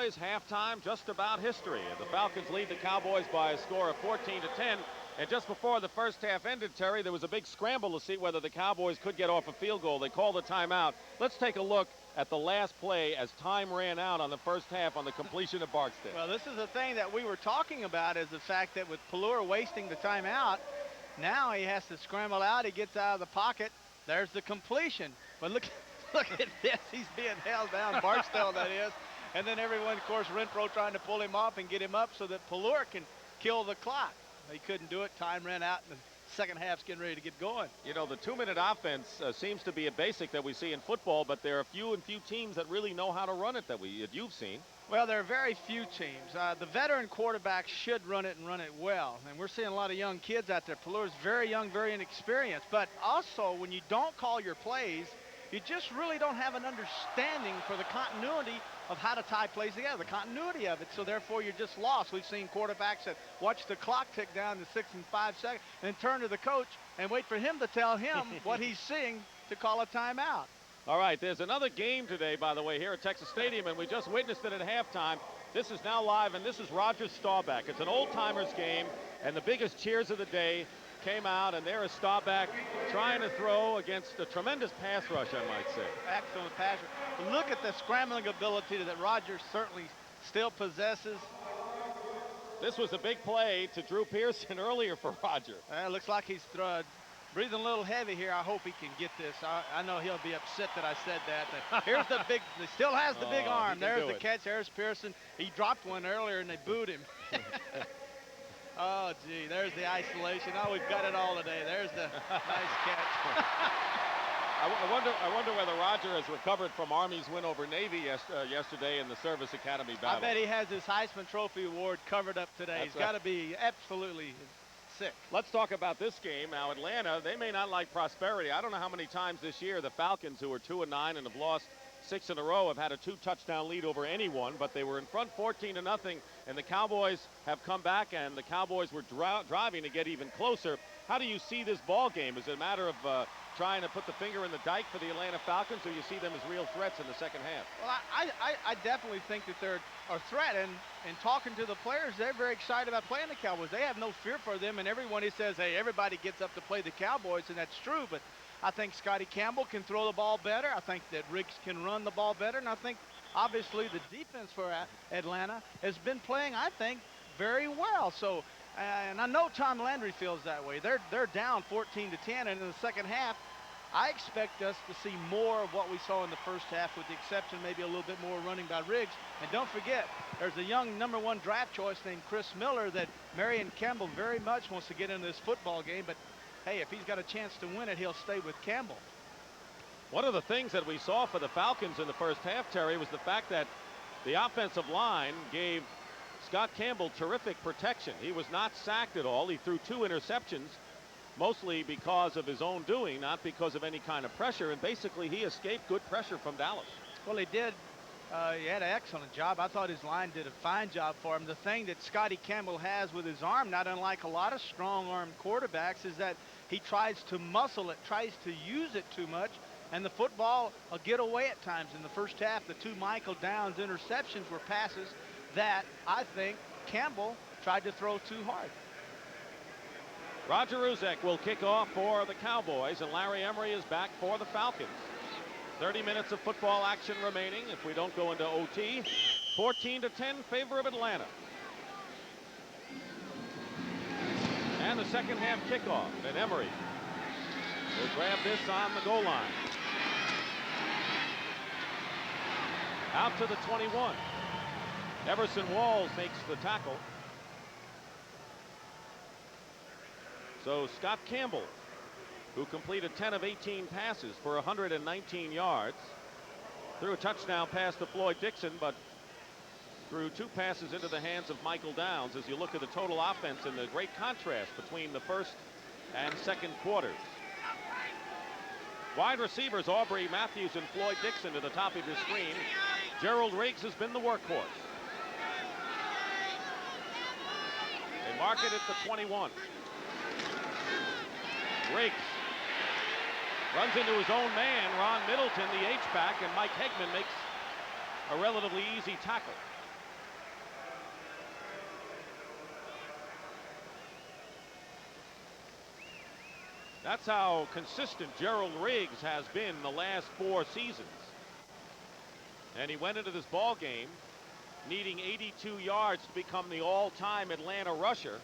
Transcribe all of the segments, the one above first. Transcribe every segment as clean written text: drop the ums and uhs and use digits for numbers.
Cowboys, halftime, just about history. The Falcons lead the Cowboys by a score of 14-10. And just before the first half ended, Terry, there was a big scramble to see whether the Cowboys could get off a field goal. They called a timeout. Let's take a look at the last play as time ran out on the first half on the completion of Barksdale. Well, this is the thing that we were talking about, is the fact that with Pelluer wasting the timeout, now he has to scramble out. He gets out of the pocket. There's the completion. But look at this. He's being held down, Barksdale that is. And then everyone, of course, Renfro trying to pull him off and get him up so that Pelluer can kill the clock. He couldn't do it. Time ran out, and the second half's getting ready to get going. You know, the two-minute offense seems to be a basic that we see in football, but there are few teams that really know how to run it that you've seen. Well, there are very few teams. The veteran quarterbacks should run it and run it well. And we're seeing a lot of young kids out there. Pelluer's very young, very inexperienced. But also, when you don't call your plays, you just really don't have an understanding for the continuity of how to tie plays together, the continuity of it. So therefore, you're just lost. We've seen quarterbacks that watch the clock tick down to 6 and 5 seconds and turn to the coach and wait for him to tell him what he's seeing to call a timeout. All right, there's another game today, by the way, here at Texas Stadium, and we just witnessed it at halftime. This is now live, and this is Roger Staubach. It's an old-timers game, and the biggest cheers of the day came out, and there is Staubach trying to throw against a tremendous pass rush, I might say. Excellent pass rush. Look at the scrambling ability that Roger certainly still possesses. This was a big play to Drew Pearson earlier for Roger. It looks like he's breathing a little heavy here. I hope he can get this. I know he'll be upset that I said that. But here's the big, he still has the big arm. There's the catch. There's Pearson. He dropped one earlier and they booed him. Oh, gee, there's the isolation. Oh, we've got it all today. There's the nice catch. I wonder whether Roger has recovered from Army's win over Navy yesterday in the Service Academy battle. I bet he has his Heisman Trophy award covered up today. He's got to be absolutely sick. Let's talk about this game. Now, Atlanta, they may not like prosperity. I don't know how many times this year the Falcons, who are 2-9 and have lost 6 in a row, have had a 2-touchdown lead over anyone, but they were in front 14-0, and the Cowboys have come back, and the Cowboys were driving to get even closer. How do you see this ball game? Is it a matter of trying to put the finger in the dike for the Atlanta Falcons, or you see them as real threats in the second half? Well, I definitely think that they're a threat, and talking to the players, they're very excited about playing the Cowboys. They have no fear for them, and everyone who says, hey, everybody gets up to play the Cowboys, and that's true, but I think Scott Campbell can throw the ball better. I think that Riggs can run the ball better, and I think obviously the defense for Atlanta has been playing, I think, very well. So, and I know Tom Landry feels that way. They're down 14-10, and in the second half, I expect us to see more of what we saw in the first half, with the exception maybe a little bit more running by Riggs. And don't forget, there's a young #1 draft choice named Chris Miller that Marion Campbell very much wants to get into this football game, but hey, if he's got a chance to win it, he'll stay with Campbell. One of the things that we saw for the Falcons in the first half, Terry, was the fact that the offensive line gave Scott Campbell terrific protection. He was not sacked at all. He threw 2 interceptions, mostly because of his own doing, not because of any kind of pressure, and basically he escaped good pressure from Dallas. Well, he did. He had an excellent job. I thought his line did a fine job for him. The thing that Scotty Campbell has with his arm, not unlike a lot of strong-armed quarterbacks, is that he tries to muscle it, tries to use it too much, and the football will get away at times. In the first half, the 2 Michael Downs interceptions were passes that I think Campbell tried to throw too hard. Roger Ruzek will kick off for the Cowboys, and Larry Emery is back for the Falcons. 30 minutes of football action remaining if we don't go into OT. 14-10 favor of Atlanta. And the second half kickoff, and Emery will grab this on the goal line. Out to the 21. Everson Walls makes the tackle. So Scott Campbell, who completed 10 of 18 passes for 119 yards, threw a touchdown pass to Floyd Dixon, but threw 2 passes into the hands of Michael Downs. As you look at the total offense and the great contrast between the first and second quarters. Wide receivers Aubrey Matthews and Floyd Dixon to the top of your screen. Gerald Riggs has been the workhorse. They mark it at the 21. Riggs runs into his own man, Ron Middleton, the H-back, and Mike Hegman makes a relatively easy tackle. That's how consistent Gerald Riggs has been the last 4 seasons. And he went into this ball game needing 82 yards to become the all-time Atlanta rusher,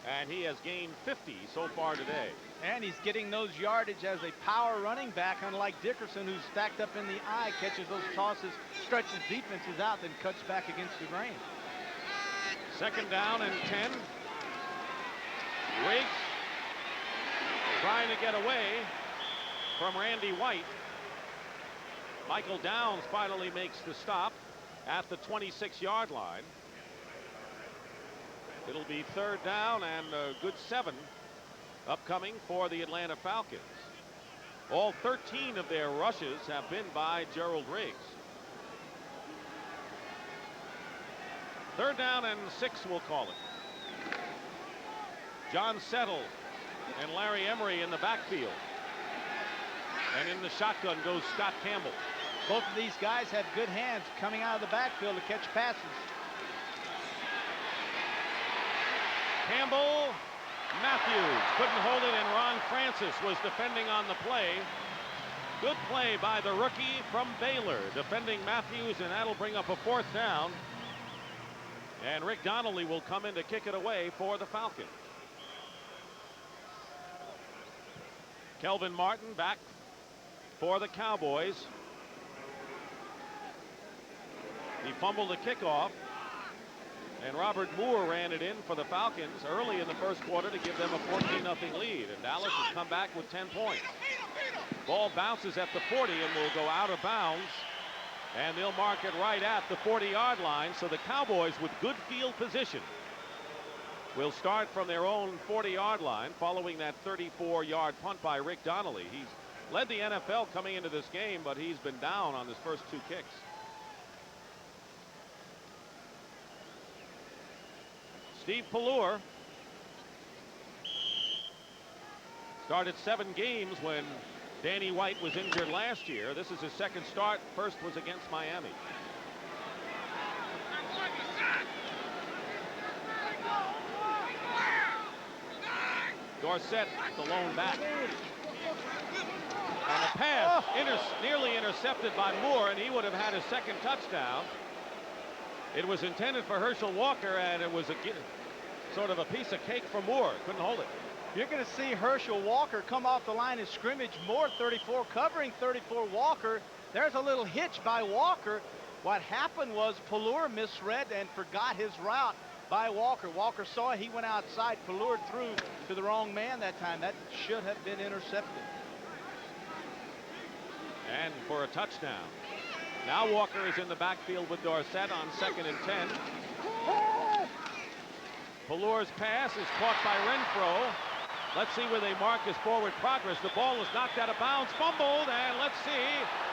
and he has gained 50 so far today. And he's getting those yardage as a power running back, unlike Dickerson, who's stacked up in the eye, catches those tosses, stretches defenses out, then cuts back against the grain. 2nd down and 10. Riggs trying to get away from Randy White. Michael Downs finally makes the stop at the 26-yard line. It'll be 3rd down and a good 7 upcoming for the Atlanta Falcons. All 13 of their rushes have been by Gerald Riggs. 3rd down and 6, we'll call it. John Settle and Larry Emery in the backfield. And in the shotgun goes Scott Campbell. Both of these guys have good hands coming out of the backfield to catch passes. Campbell, Matthews couldn't hold it, and Ron Francis was defending on the play. Good play by the rookie from Baylor, defending Matthews, and that'll bring up a 4th down. And Rick Donnelly will come in to kick it away for the Falcons. Kelvin Martin back for the Cowboys. He fumbled the kickoff, and Robert Moore ran it in for the Falcons early in the 1st quarter to give them a 14-0 lead, and Dallas has come back with 10 points. Ball bounces at the 40 and will go out of bounds, and they'll mark it right at the 40-yard line. So the Cowboys, with good field position, will start from their own 40-yard line following that 34-yard punt by Rick Donnelly. He's led the NFL coming into this game, but he's been down on his first 2 kicks. Steve Pallure started 7 games when Danny White was injured last year. This is his 2nd start. First was against Miami. Dorsett, the lone back. And a pass nearly intercepted by Moore, and he would have had his 2nd touchdown. It was intended for Herschel Walker, and it was sort of a piece of cake for Moore. Couldn't hold it. You're going to see Herschel Walker come off the line of scrimmage. Moore 34 covering 34 Walker. There's a little hitch by Walker. What happened was Pallure misread and forgot his route by Walker. Walker saw it. He went outside. Pallure threw to the wrong man that time. That should have been intercepted. And for a touchdown. Now Walker is in the backfield with Dorsett on 2nd and 10. Pallure's pass is caught by Renfro. Let's see where they mark his forward progress. The ball is knocked out of bounds, fumbled, and let's see,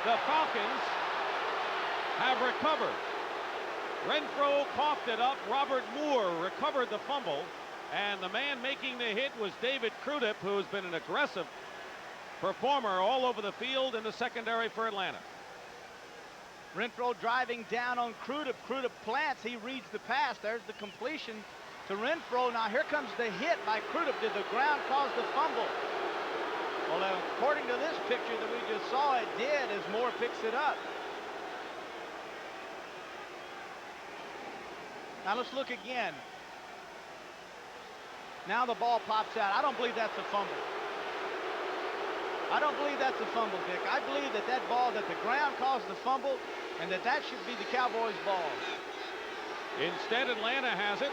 the Falcons have recovered. Renfro coughed it up. Robert Moore recovered the fumble, and the man making the hit was David Crudup, who's been an aggressive performer all over the field in the secondary for Atlanta. Renfro driving down on Crudup. Crudup plants. He reads the pass. There's the completion to Renfro. Now here comes the hit by Crudup. Did the ground cause the fumble? Well, according to this picture that we just saw, it did, as Moore picks it up. Now let's look again. Now the ball pops out. I don't believe that's a fumble. I don't believe that's a fumble, Dick. I believe that that ball, that the ground caused the fumble, and that that should be the Cowboys' ball. Instead, Atlanta has it.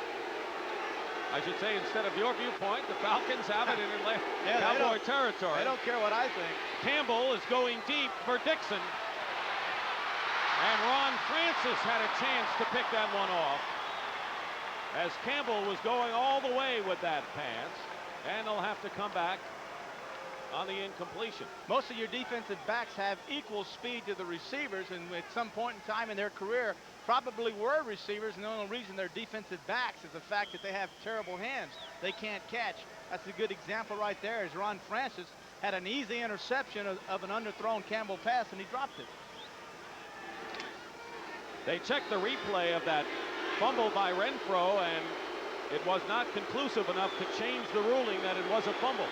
I should say, instead of your viewpoint, the Falcons have it in Atlanta, Cowboy territory. I don't care what I think. Campbell is going deep for Dixon. And Ron Francis had a chance to pick that one off, as Campbell was going all the way with that pass, and they'll have to come back on the incompletion. Most of your defensive backs have equal speed to the receivers, and at some point in time in their career probably were receivers, and the only reason they're defensive backs is the fact that they have terrible hands. They can't catch. That's a good example right there, as Ron Francis had an easy interception of an underthrown Campbell pass, and he dropped it. They checked the replay of that fumble by Renfro, and it was not conclusive enough to change the ruling that it was a fumble.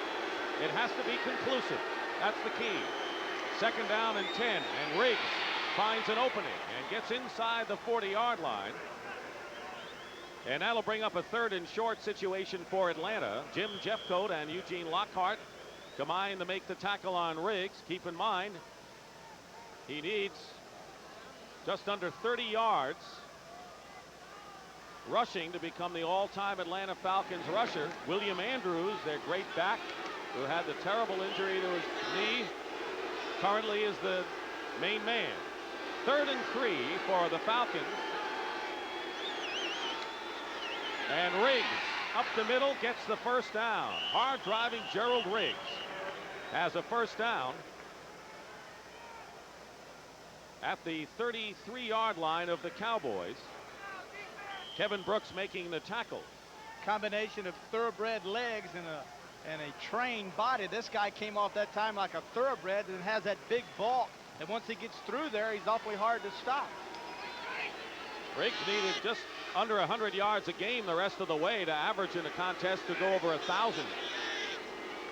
It has to be conclusive. That's the key. 2nd down and 10, and Riggs finds an opening and gets inside the 40-yard line. And that'll bring up a 3rd and short situation for Atlanta. Jim Jeffcoat and Eugene Lockhart combine to make the tackle on Riggs. Keep in mind, he needs just under 30 yards rushing to become the all-time Atlanta Falcons rusher. William Andrews, their great back, who had the terrible injury to his knee, currently is the main man. 3rd and 3 for the Falcons. And Riggs up the middle gets the 1st down. Hard driving Gerald Riggs has a 1st down at the 33-yard line of the Cowboys. Kevin Brooks making the tackle. Combination of thoroughbred legs and a trained body. This guy came off that time like a thoroughbred and has that big bulk. And once he gets through there, he's awfully hard to stop. Riggs needed just under 100 yards a game the rest of the way to average in a contest to go over 1,000.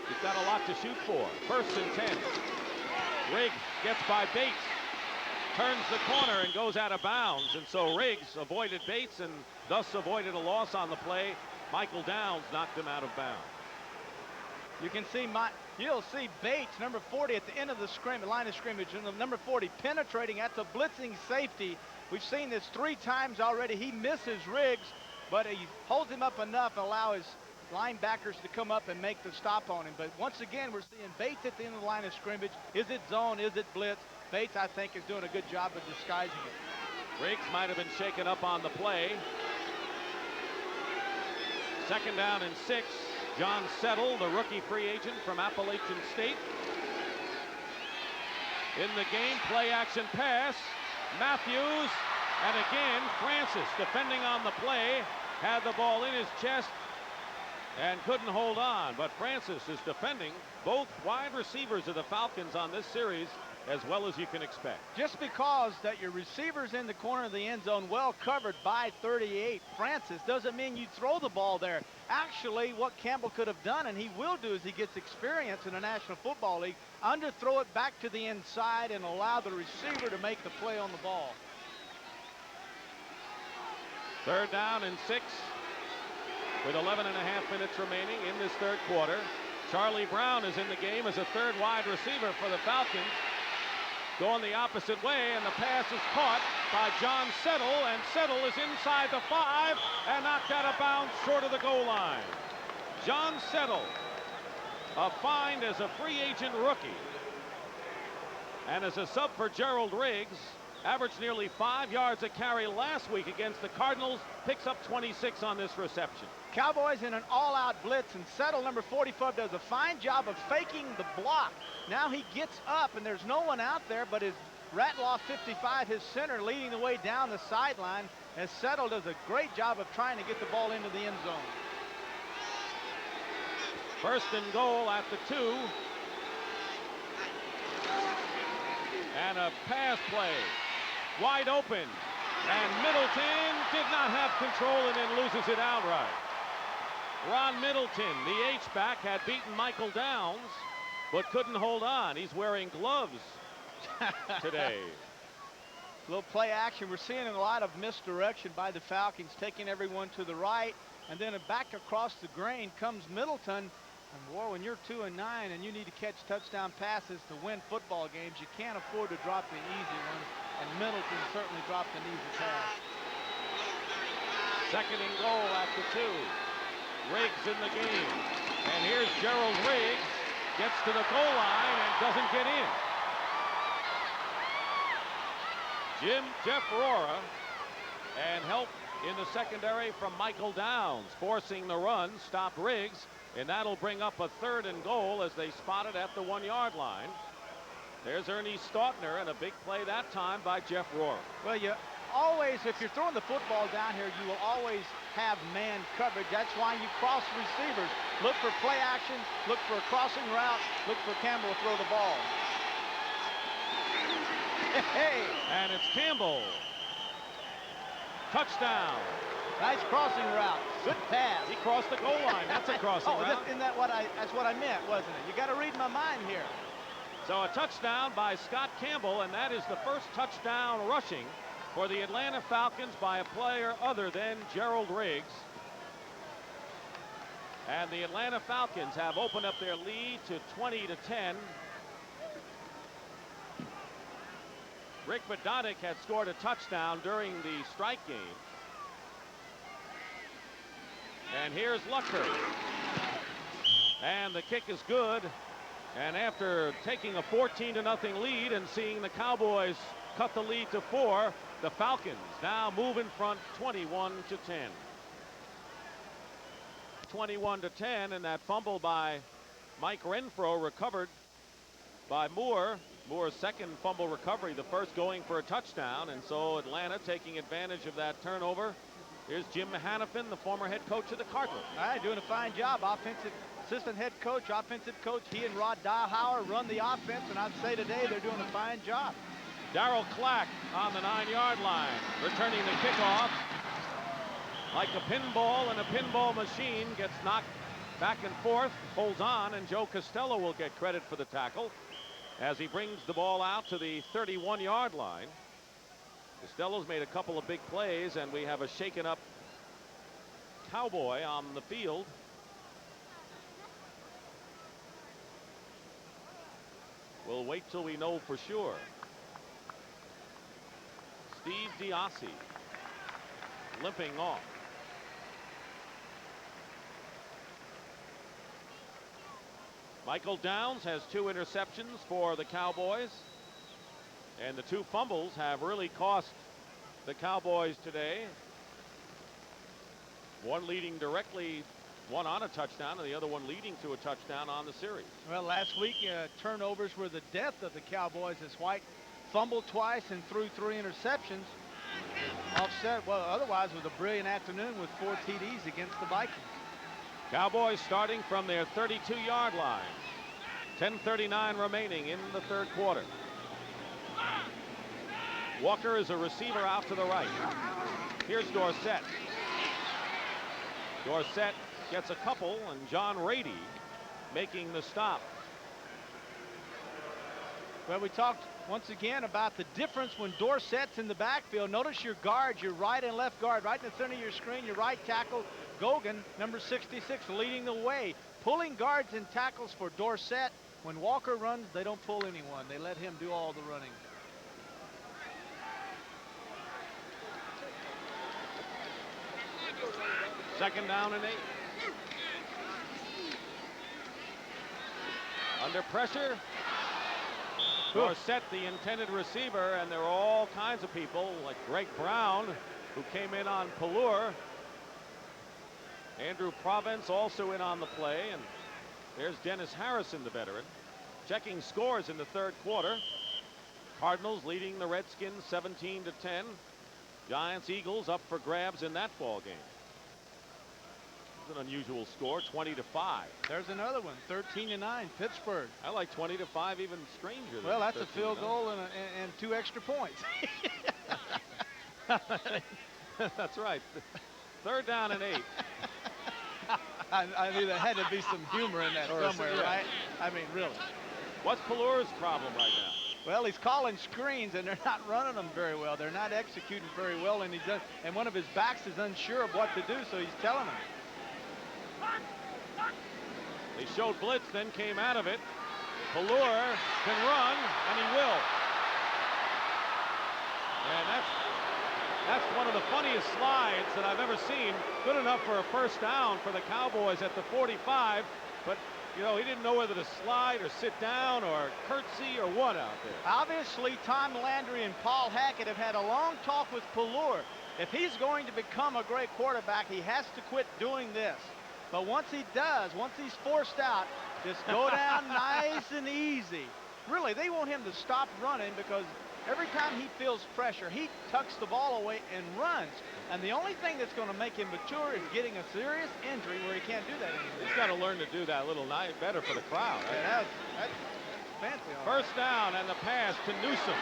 He's got a lot to shoot for. 1st and 10. Riggs gets by Bates, turns the corner and goes out of bounds. And so Riggs avoided Bates and thus avoided a loss on the play. Michael Downs knocked him out of bounds. You can see you'll see Bates, number 40, at the end of the line of scrimmage, and the number 40 penetrating at the blitzing safety. We've seen this 3 times already. He misses Riggs, but he holds him up enough to allow his linebackers to come up and make the stop on him. But once again, we're seeing Bates at the end of the line of scrimmage. Is it zone? Is it blitz? Bates, I think, is doing a good job of disguising it. Riggs might have been shaken up on the play. 2nd down and 6. John Settle, the rookie free agent from Appalachian State. In the game, play action pass. Matthews, and again, Francis defending on the play, had the ball in his chest and couldn't hold on. But Francis is defending both wide receivers of the Falcons on this series as well as you can expect. Just because that your receiver's in the corner of the end zone, well covered by 38 Francis, doesn't mean you throw the ball there. Actually, what Campbell could have done, and he will do as he gets experience in the National Football League, underthrow it back to the inside and allow the receiver to make the play on the ball. 3rd down and 6 with 11 and a half minutes remaining in this 3rd quarter. Charlie Brown is in the game as a 3rd wide receiver for the Falcons. Going the opposite way, and the pass is caught by John Settle, and Settle is inside the 5 and knocked out of bounds short of the goal line. John Settle, find as a free agent rookie and as a sub for Gerald Riggs, averaged nearly 5 yards a carry last week against the Cardinals, picks up 26 on this reception. Cowboys in an all-out blitz, and Settle, number 45, does a fine job of faking the block. Now he gets up, and there's no one out there but his Ratlaw 55, his center, leading the way down the sideline, as Settle does a great job of trying to get the ball into the end zone. 1st and goal at the 2. And a pass play. Wide open. And Middleton did not have control and then loses it outright. Ron Middleton, the H-back, had beaten Michael Downs, but couldn't hold on. He's wearing gloves today. Little play action. We're seeing a lot of misdirection by the Falcons, taking everyone to the right, and then back across the grain comes Middleton. And boy, when you're 2-9 and you need to catch touchdown passes to win football games, you can't afford to drop the easy one. And Middleton certainly dropped an easy pass. 2nd and goal at the 2. Riggs in the game. And here's Gerald Riggs. Gets to the goal line and doesn't get in. Jeff Rora, and help in the secondary from Michael Downs, forcing the run, stop Riggs, and that'll bring up a 3rd and goal as they spot it at the 1-yard line. There's Ernie Stautner, and a big play that time by Jeff Rora. Well, you always, if you're throwing the football down here, you will always have man coverage. That's why you cross receivers. Look for play action, look for a crossing route, look for Campbell to throw the ball. Hey! And it's Campbell. Touchdown. Nice crossing route. Good pass. He crossed the goal line. That's a crossing route. That's what I meant, wasn't it? You got to read my mind here. So a touchdown by Scott Campbell, and that is the first touchdown rushing for the Atlanta Falcons by a player other than Gerald Riggs. And the Atlanta Falcons have opened up their lead to 20-10. Rick Badonic had scored a touchdown during the strike game. And here's Luckhurst. And the kick is good. And after taking a 14-0 lead and seeing the Cowboys cut the lead to 4, the Falcons now move in front 21-10. 21-10, and that fumble by Mike Renfro recovered by Moore. Moore's second fumble recovery, the first going for a touchdown, and so Atlanta taking advantage of that turnover. Here's Jim Hannafin, the former head coach of the Cardinals. All right, doing a fine job. Assistant head coach, offensive coach. He and Rod Dahlhauer run the offense, and I'd say today they're doing a fine job. Darryl Clack on the 9-yard line, returning the kickoff. Like a pinball in a pinball machine, gets knocked back and forth, holds on, and Joe Costello will get credit for the tackle as he brings the ball out to the 31-yard line. Costello's made a couple of big plays, and we have a shaken up Cowboy on the field. We'll wait till we know for sure. Steve Diassi limping off. Michael Downs has 2 interceptions for the Cowboys, and the 2 fumbles have really cost the Cowboys today. One leading directly, one on a touchdown, and the other one leading to a touchdown on the series. Well, last week turnovers were the death of the Cowboys as White fumbled twice and threw 3 interceptions. Offset, well, otherwise it was a brilliant afternoon with 4 TDs against the Vikings. Cowboys starting from their 32-yard line. 10:39 remaining in the third quarter. Walker is a receiver out to the right. Here's Dorsett. Dorsett gets a couple, and John Rady making the stop. Well, we talked once again about the difference when Dorsett's in the backfield. Notice your guards, your right and left guard, right in the center of your screen. Your right tackle, Gogan, number 66, leading the way. Pulling guards and tackles for Dorsett. When Walker runs, they don't pull anyone. They let him do all the running. Second down and 8. Under pressure. Dorsett, the intended receiver, and there are all kinds of people like Greg Brown, who came in on Pallure. Andrew Province also in on the play, and there's Dennis Harrison, the veteran. Checking scores in the third quarter. Cardinals leading the Redskins 17-10. Giants Eagles up for grabs in that ball game. It's an unusual score, 20-5. There's another one, 13-9, Pittsburgh. I like 20-5 even stranger. Well, that's a field goal and 2 extra points. That's right. Third down and 8. I knew there had to be some humor in that somewhere, yeah. right? I mean, really. What's Pallure's problem right now? Well, he's calling screens, and they're not running them very well. They're not executing very well, and and one of his backs is unsure of what to do, so he's telling them. They showed blitz, then came out of it. Pallure can run, and he will. And that's one of the funniest slides that I've ever seen. Good enough for a first down for the Cowboys at the 45, but you know, he didn't know whether to slide or sit down or curtsy or what out there. Obviously, Tom Landry and Paul Hackett have had a long talk with Pallure. If he's going to become a great quarterback, he has to quit doing this. But once he does, once he's forced out, just go down nice and easy. Really, they want him to stop running because every time he feels pressure, he tucks the ball away and runs. And the only thing that's going to make him mature is getting a serious injury where he can't do that anymore. He's got to learn to do that a little better for the crowd. Yeah, that's fancy. First down and the pass to Newsom.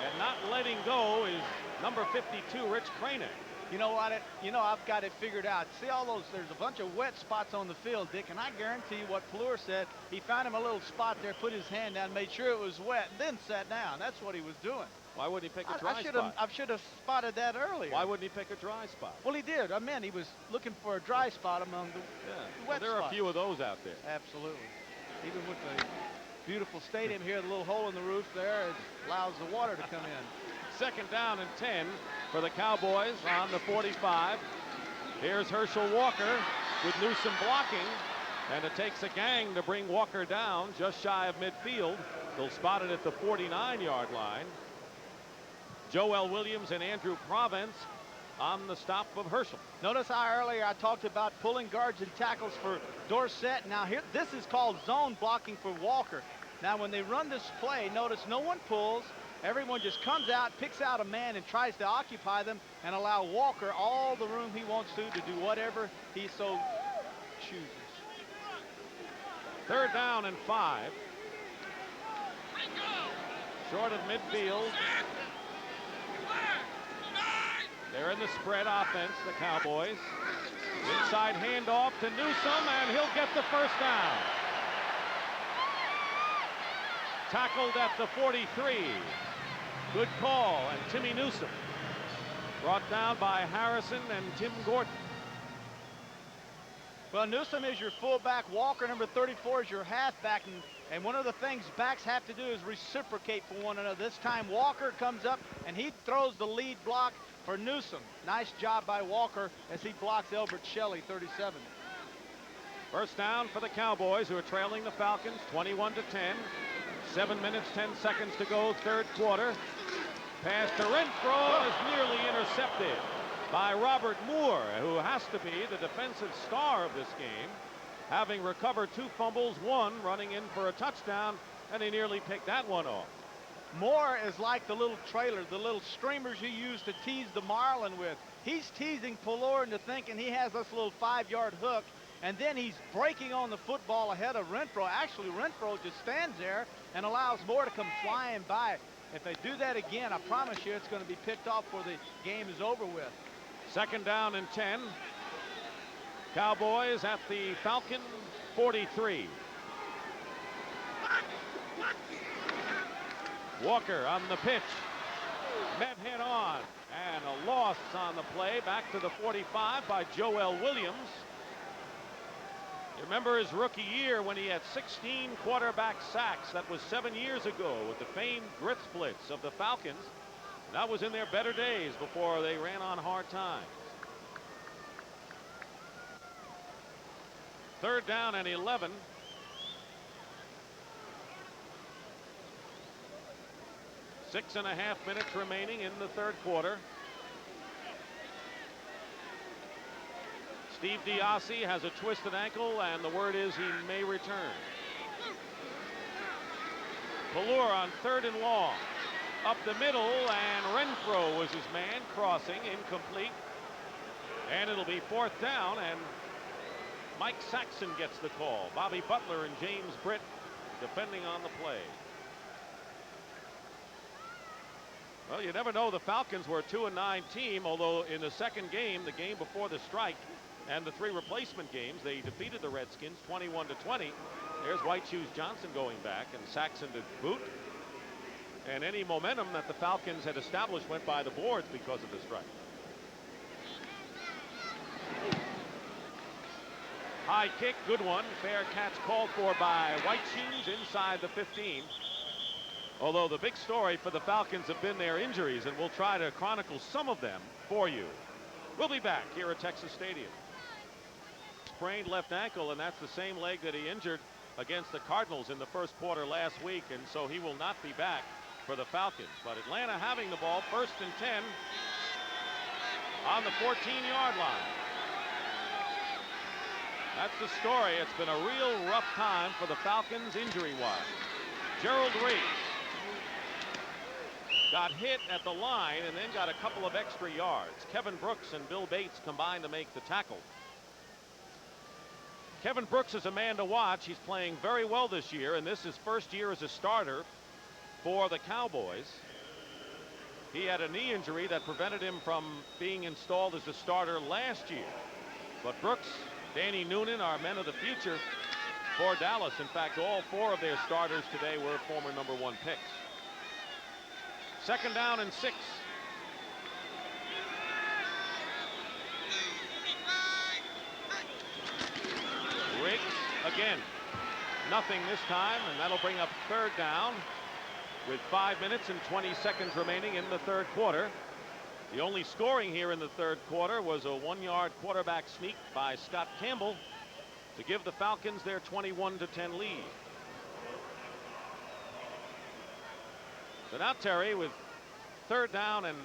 And not letting go is number 52, Rich Cranick. You know what? I've got it figured out. See all those? There's a bunch of wet spots on the field, Dick, and I guarantee you what Fleur said. He found him a little spot there, put his hand down, made sure it was wet, and then sat down. That's what he was doing. Why wouldn't he pick a dry spot? I should have spotted that earlier. Why wouldn't he pick a dry spot? Well, he did. I mean, he was looking for a dry spot among the wet there are spots. a few of those out there. Absolutely. Even with the beautiful stadium here, the little hole in the roof there, it allows the water to come in. Second down and 10 for the Cowboys on the 45. Here's Herschel Walker with Newsome blocking, and it takes a gang to bring Walker down just shy of midfield. They'll spot it at the 49-yard line. Joel Williams and Andrew Provence on the stop of Herschel. Notice how earlier I talked about pulling guards and tackles for Dorsett. Now here, this is called zone blocking for Walker. Now when they run this play, notice no one pulls. Everyone just comes out, picks out a man, and tries to occupy them and allow Walker all the room he wants to do whatever he so chooses. Third down and 5. Short of midfield. They're in the spread offense, the Cowboys. Inside handoff to Newsome, and he'll get the first down. Tackled at the 43. Good call, and Timmy Newsome brought down by Harrison and Tim Gordon. Well, Newsome is your fullback. Walker, number 34, is your halfback. And one of the things backs have to do is reciprocate for one another. This time Walker comes up and he throws the lead block for Newsome. Nice job by Walker as he blocks Elbert Shelley, 37. First down for the Cowboys, who are trailing the Falcons 21-10. 7 minutes, 10 seconds to go, third quarter. Pass to Renfro is nearly intercepted by Robert Moore, who has to be the defensive star of this game, having recovered 2 fumbles, 1 running in for a touchdown, and he nearly picked that one off. Moore is like the little trailer, the little streamers you use to tease the marlin with. He's teasing Fuller into thinking he has this little 5-yard hook, and then he's breaking on the football ahead of Renfro. Actually, Renfro just stands there and allows Moore to come flying by. If they do that again, I promise you it's going to be picked off before the game is over with. Second down and 10. Cowboys at the Falcon 43. Walker on the pitch. Met head on. And a loss on the play. Back to the 45 by Joel Williams. You remember his rookie year when he had 16 quarterback sacks. That was 7 years ago with the famed grit splits of the Falcons. That was in their better days before they ran on hard times. Third down and 11. Six and a half minutes remaining in the third quarter. Steve Diassi has a twisted ankle, and the word is he may return. Fuller on third and long. Up the middle, and Renfro was his man, crossing, incomplete. And it'll be fourth down, and Mike Saxon gets the call. Bobby Butler and James Britt defending on the play. Well, you never know. The Falcons were a 2-9 team, although in the second game, the game before the strike, and the 3 replacement games, they defeated the Redskins 21-20. There's White Shoes Johnson going back, and Saxon to boot. And any momentum that the Falcons had established went by the boards because of the strike. High kick, good one. Fair catch called for by White Shoes inside the 15. Although the big story for the Falcons have been their injuries, and we'll try to chronicle some of them for you. We'll be back here at Texas Stadium. Sprained left ankle, and that's the same leg that he injured against the Cardinals in the first quarter last week, and so he will not be back for the Falcons. But Atlanta having the ball, first and 10 on the 14-yard line. That's the story. It's been a real rough time for the Falcons injury-wise. Gerald Reed got hit at the line and then got a couple of extra yards. Kevin Brooks and Bill Bates combined to make the tackle. Kevin Brooks is a man to watch. He's playing very well this year, and this is his first year as a starter for the Cowboys. He had a knee injury that prevented him from being installed as a starter last year. But Brooks, Danny Noonan are men of the future for Dallas. In fact, all 4 of their starters today were former #1 picks. 2nd down and 6. Riggs again. Nothing this time, and that'll bring up 3rd down with 5 minutes and 20 seconds remaining in the 3rd quarter. The only scoring here in the 3rd quarter was a 1-yard quarterback sneak by Scott Campbell to give the Falcons their 21-10 lead. So now Terry with 3rd down and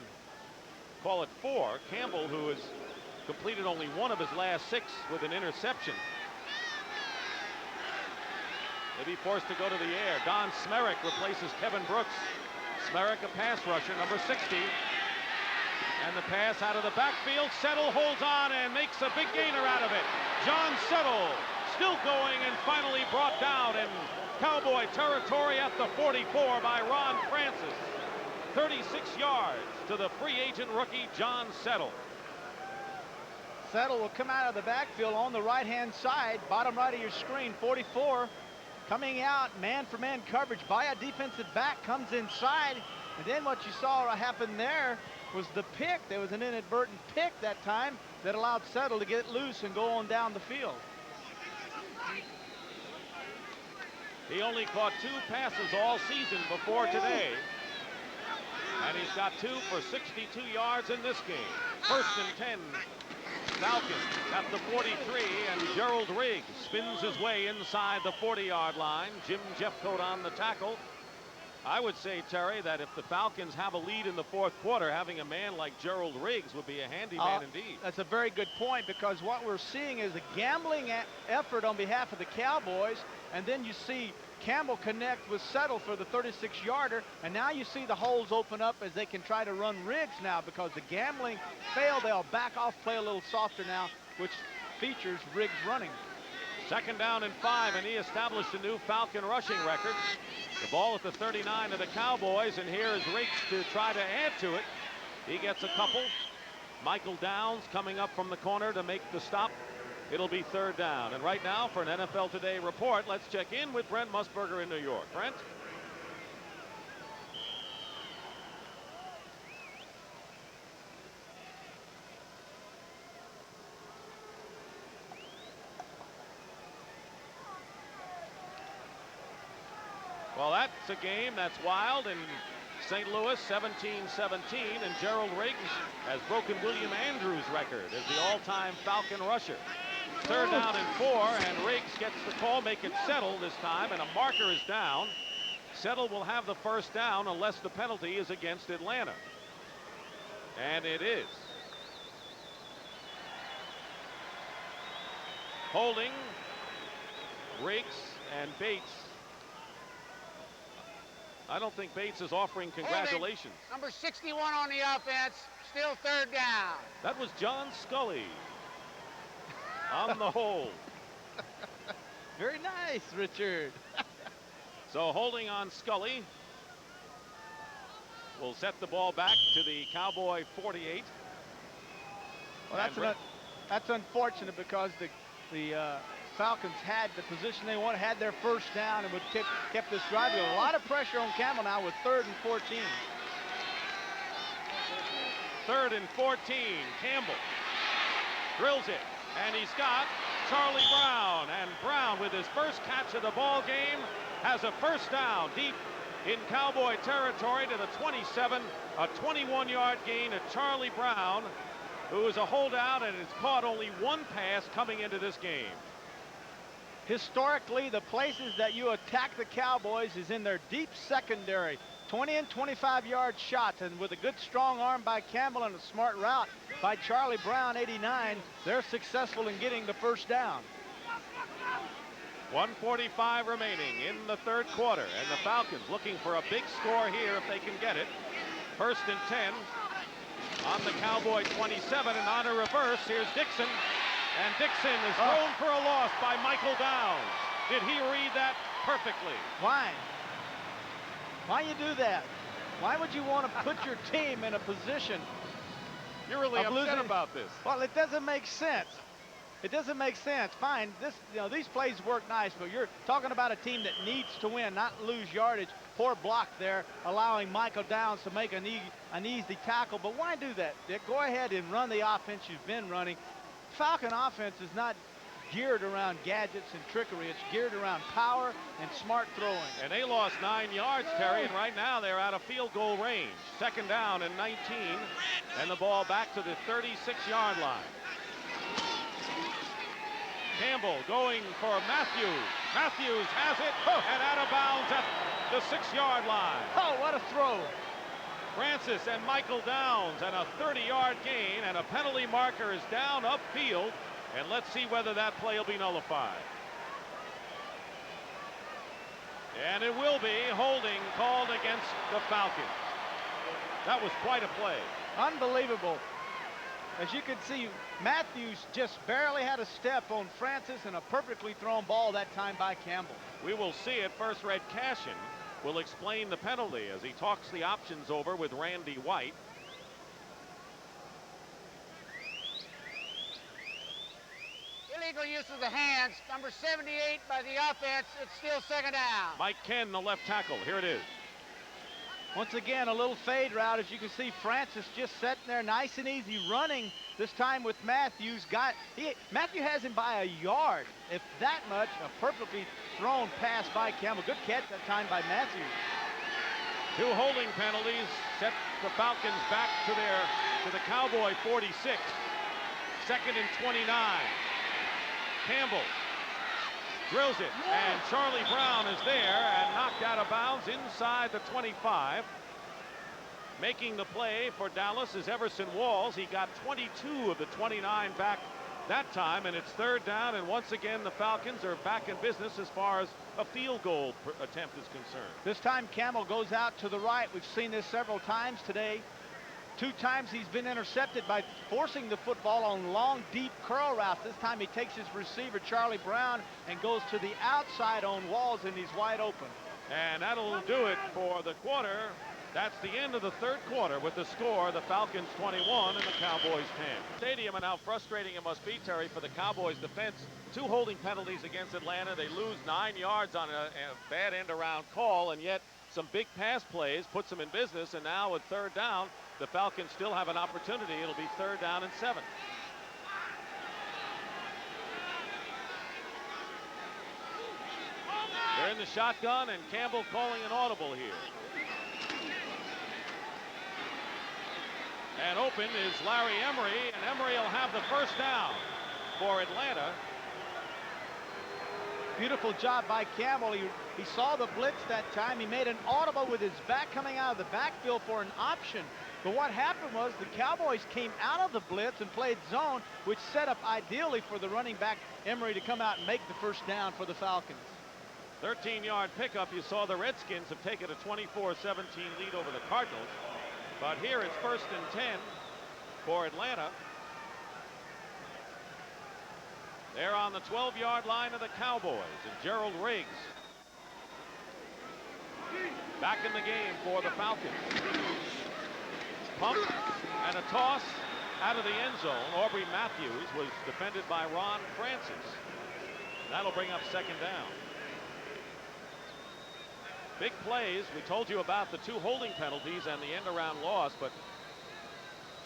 call it 4. Campbell, who has completed only 1 of his last 6 with an interception, may be forced to go to the air. Don Smerick replaces Kevin Brooks. Smerick, a pass rusher, number 60. And the pass out of the backfield. Settle holds on and makes a big gainer out of it. John Settle still going and finally brought down in Cowboy territory at the 44 by Ron Francis. 36 yards to the free agent rookie John Settle. Settle will come out of the backfield on the right-hand side, bottom right of your screen. 44 coming out, man-for-man coverage by a defensive back, comes inside. And then what you saw happen there was the pick. There was an inadvertent pick that time that allowed Settle to get loose and go on down the field. He only caught 2 passes all season before today. And he's got 2 for 62 yards in this game. 1st and 10. Falcons at the 43, and Gerald Riggs spins his way inside the 40-yard line. Jim Jeffcoat on the tackle. I would say, Terry, that if the Falcons have a lead in the 4th quarter, having a man like Gerald Riggs would be a handy man indeed. That's a very good point, because what we're seeing is a gambling effort on behalf of the Cowboys, and then you see Campbell connect with Settle for the 36-yarder, and now you see the holes open up as they can try to run Riggs now, because the gambling failed. They'll back off, play a little softer now, which features Riggs running. 2nd down and 5, and he established a new Falcon rushing record. The ball at the 39 of the Cowboys, and here is Riggs to try to add to it. He gets a couple. Michael Downs coming up from the corner to make the stop. It'll be 3rd down. And right now, for an NFL Today report, let's check in with Brent Musburger in New York. Brent? Well, that's a game that's wild in St. Louis, 17-17, and Gerald Riggs has broken William Andrews' record as the all-time Falcon rusher. 3rd down and 4, and Riggs gets the call, make it Settle this time, and a marker is down. Settle will have the 1st down unless the penalty is against Atlanta. And it is. Holding, Riggs and Bates. I don't think Bates is offering congratulations. Number 61 on the offense, still 3rd down. That was John Scully on the hold. Very nice, Richard. So holding on Scully will set the ball back to the Cowboy 48. Well, that's unfortunate, because the Falcons had the position they wanted, had their 1st down, and would kept this drive going. A lot of pressure on Campbell now with 3rd and 14. 3rd and 14. Campbell drills it, and he's got Charlie Brown. And Brown, with his first catch of the ball game, has a 1st down deep in Cowboy territory to the 27. A 21-yard gain to Charlie Brown, who is a holdout and has caught only 1 pass coming into this game. Historically, the places that you attack the Cowboys is in their deep secondary. 20 and 25-yard shots, and with a good strong arm by Campbell and a smart route by Charlie Brown, 89, they're successful in getting the 1st down. 1:45 remaining in the 3rd quarter, and the Falcons looking for a big score here if they can get it. 1st and 10 on the Cowboy 27, and on a reverse, here's Dixon. And Dixon is thrown for a loss by Michael Downs. Did he read that perfectly? Why? Why you do that? Why would you want to put your team in a position You're really of upset losing? about this. Well, it doesn't make sense. It doesn't make sense. Fine, these plays work nice, but you're talking about a team that needs to win, not lose yardage. Poor block there, allowing Michael Downs to make an easy tackle. But why do that, Dick? Go ahead and run the offense you've been running. Falcon offense is not geared around gadgets and trickery. It's geared around power and smart throwing. And they lost 9 yards, Terry, and right now they're out of field goal range. 2nd down and 19, and the ball back to the 36-yard line. Campbell going for Matthews. Matthews has it, and out of bounds at the 6-yard line. Oh, what a throw. Francis and Michael Downs, and a 30-yard gain, and a penalty marker is down upfield, and let's see whether that play will be nullified. And it will be holding called against the Falcons. That was quite a play. Unbelievable. As you can see, Matthews just barely had a step on Francis, and a perfectly thrown ball that time by Campbell. We will see it. First Red Cashin will explain the penalty as he talks the options over with Randy White. Illegal use of the hands. Number 78 by the offense. It's still 2nd down. Mike Ken, the left tackle. Here it is. Once again, a little fade route. As you can see, Francis just sitting there nice and easy, running this time with Matthews. Matthew has him by a yard, if that much. A perfectly thrown pass by Campbell. Good catch that time by Matthews. 2 holding penalties set the Falcons back to the Cowboy 46. 2nd and 29. Campbell drills it, and Charlie Brown is there and knocked out of bounds inside the 25. Making the play for Dallas is Everson Walls. He got 22 of the 29 back that time, and it's 3rd down, and once again the Falcons are back in business as far as a field goal attempt is concerned. This time Campbell goes out to the right. We've seen this several times today. 2 times he's been intercepted by forcing the football on long, deep curl routes. This time he takes his receiver, Charlie Brown, and goes to the outside on Walls, and he's wide open. And that'll do it for the quarter. That's the end of the 3rd quarter with the score, the Falcons 21 and the Cowboys 10. Stadium, and how frustrating it must be, Terry, for the Cowboys defense. 2 holding penalties against Atlanta. They lose 9 yards on a bad end around call, and yet some big pass plays puts them in business, and now with 3rd down, the Falcons still have an opportunity. It'll be 3rd down and 7. They're in the shotgun, and Campbell calling an audible here. And open is Larry Emery, and Emery will have the 1st down for Atlanta. Beautiful job by Campbell. He saw the blitz that time. He made an audible with his back coming out of the backfield for an option. But what happened was the Cowboys came out of the blitz and played zone, which set up ideally for the running back Emery to come out and make the 1st down for the Falcons. 13-yard pickup. You saw the Redskins have taken a 24-17 lead over the Cardinals. But here it's 1st and 10 for Atlanta. They're on the 12-yard line of the Cowboys, and Gerald Riggs back in the game for the Falcons. Pump and a toss out of the end zone. Aubrey Matthews was defended by Ron Francis. That'll bring up 2nd down. Big plays. We told you about the 2 holding penalties and the end-around loss, but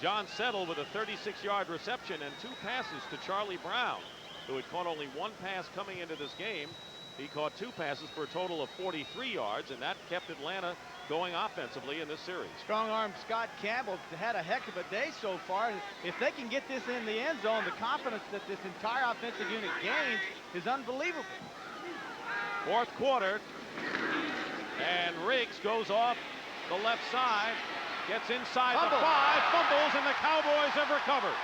John Settle with a 36-yard reception and 2 passes to Charlie Brown, who had caught only 1 pass coming into this game. He caught 2 passes for a total of 43 yards, and that kept Atlanta going offensively in this series. Strong arm Scott Campbell had a heck of a day so far. If they can get this in the end zone, the confidence that this entire offensive unit gains is unbelievable. 4th quarter, and Riggs goes off the left side, gets inside the 5, fumbles, and the Cowboys have recovered.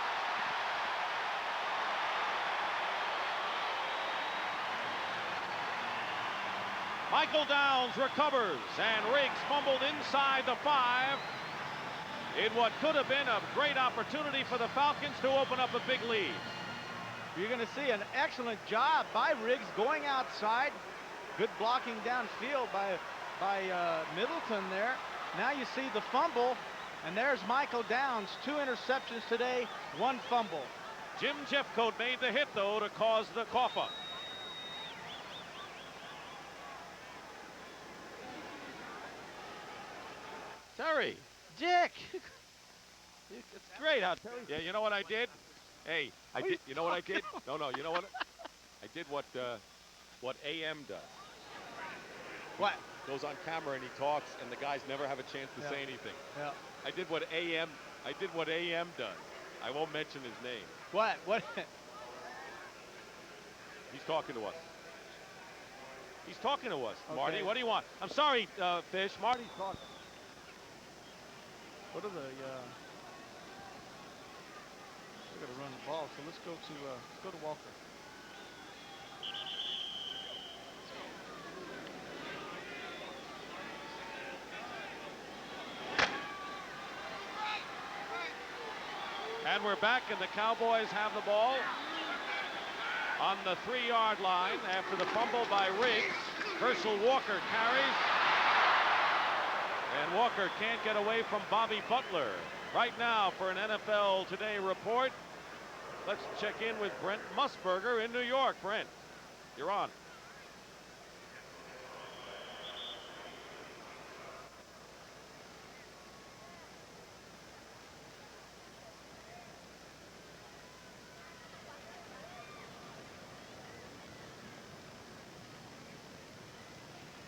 Michael Downs recovers, and Riggs fumbled inside the 5 in what could have been a great opportunity for the Falcons to open up a big lead. You're going to see an excellent job by Riggs going outside. Good blocking downfield by Middleton there. Now you see the fumble, and there's Michael Downs. 2 interceptions today, 1 fumble. Jim Jeffcoat made the hit, though, to cause the cough up. Terry. Dick. It's great how Terry. Yeah, you know what I did? Hey, I did. You know what I did? No, you know what? I did what AM does. What? Goes on camera and he talks, and the guys never have a chance to say anything. Yeah. I did what AM does. I won't mention his name. What? He's talking to us. He's talking to us, Okay. Marty. What do you want? I'm sorry, Fish. Marty's talking. What are the? We're gonna run the ball, so let's go to Walker. And we're back, and the Cowboys have the ball on the 3-yard line after the fumble by Riggs. Herschel Walker carries, and Walker can't get away from Bobby Butler. Right now, for an NFL Today report, let's check in with Brent Musburger in New York. Brent, you're on.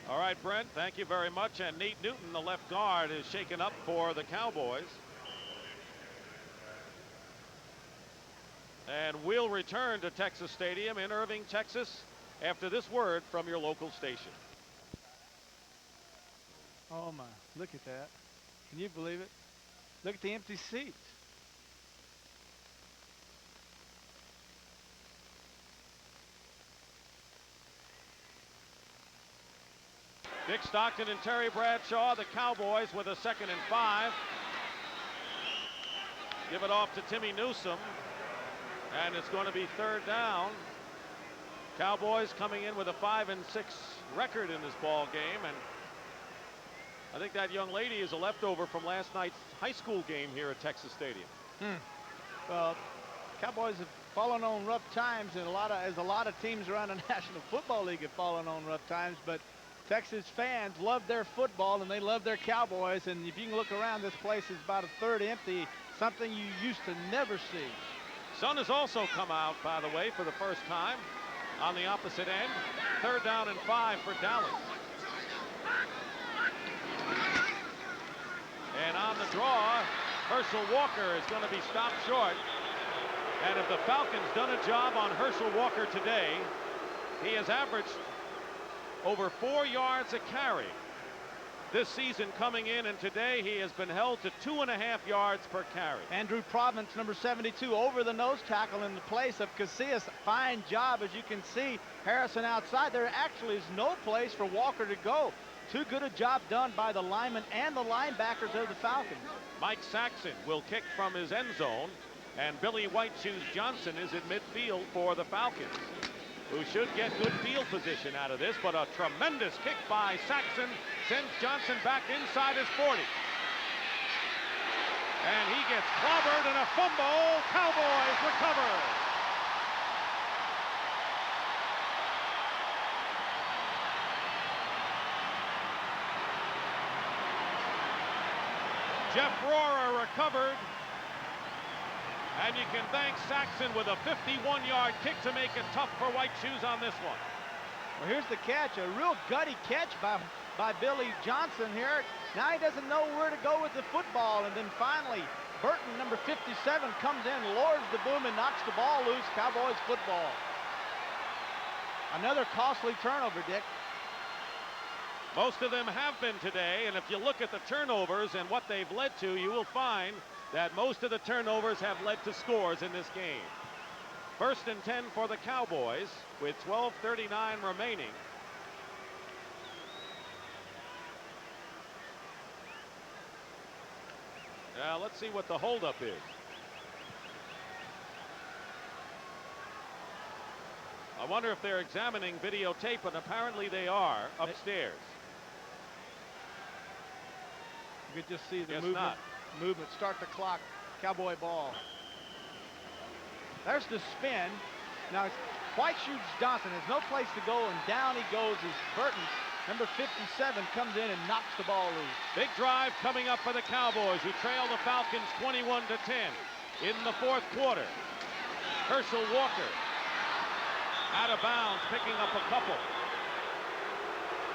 All right, Brent, thank you very much. And Nate Newton, the left guard, is shaken up for the Cowboys. And we'll return to Texas Stadium in Irving, Texas, after this word from your local station. Oh my, look at that. Can you believe it? Look at the empty seats. Dick Stockton and Terry Bradshaw, the Cowboys, with a 2nd and 5. Give it off to Timmy Newsome. And it's going to be 3rd down. Cowboys coming in with a 5-6 record in this ball game. And I think that young lady is a leftover from last night's high school game here at Texas Stadium. Well, Cowboys have fallen on rough times, and a lot of teams around the National Football League have fallen on rough times, but Texas fans love their football and they love their Cowboys, and if you can look around, this place is about a 1/3 empty, something you used to never see. Sun has also come out, by the way, for the first time on the opposite end. 3rd down and 5 for Dallas. And on the draw, Herschel Walker is going to be stopped short. And if the Falcons done a job on Herschel Walker today, he has averaged over 4 yards a carry this season coming in, and today he has been held to 2.5 yards per carry. Andrew Providence, number 72, over the nose tackle in the place of Casillas. Fine job, as you can see. Harrison outside. There actually is no place for Walker to go. Too good a job done by the linemen and the linebackers of the Falcons. Mike Saxon will kick from his end zone, and Billy White Shoes Johnson is at midfield for the Falcons, who should get good field position out of this, but a tremendous kick by Saxon sends Johnson back inside his 40. And he gets clobbered, and a fumble. Cowboys recover. Jeff Rohrer recovered. And you can thank Saxon with a 51-yard kick to make it tough for White Shoes on this one. Well, here's the catch, a real gutty catch by Billy Johnson here. Now he doesn't know where to go with the football, and then finally Burton, number 57, comes in, lowers the boom, and knocks the ball loose. Cowboys football. Another costly turnover, Dick. Most of them have been today, and if you look at the turnovers and what they've led to, you will find that most of the turnovers have led to scores in this game. 1st and 10 for the Cowboys with 12:39 remaining. Now let's see what the holdup is. I wonder if they're examining videotape, and apparently they are upstairs. You could just see the Guess movement. Start the clock. Cowboy ball. There's the spin. Now White shoots Johnson. There's no place to go, and down he goes as Burton, number 57, comes in and knocks the ball loose. Big drive coming up for the Cowboys, who trail the Falcons 21-10 in the fourth quarter. Herschel Walker out of bounds, picking up a couple.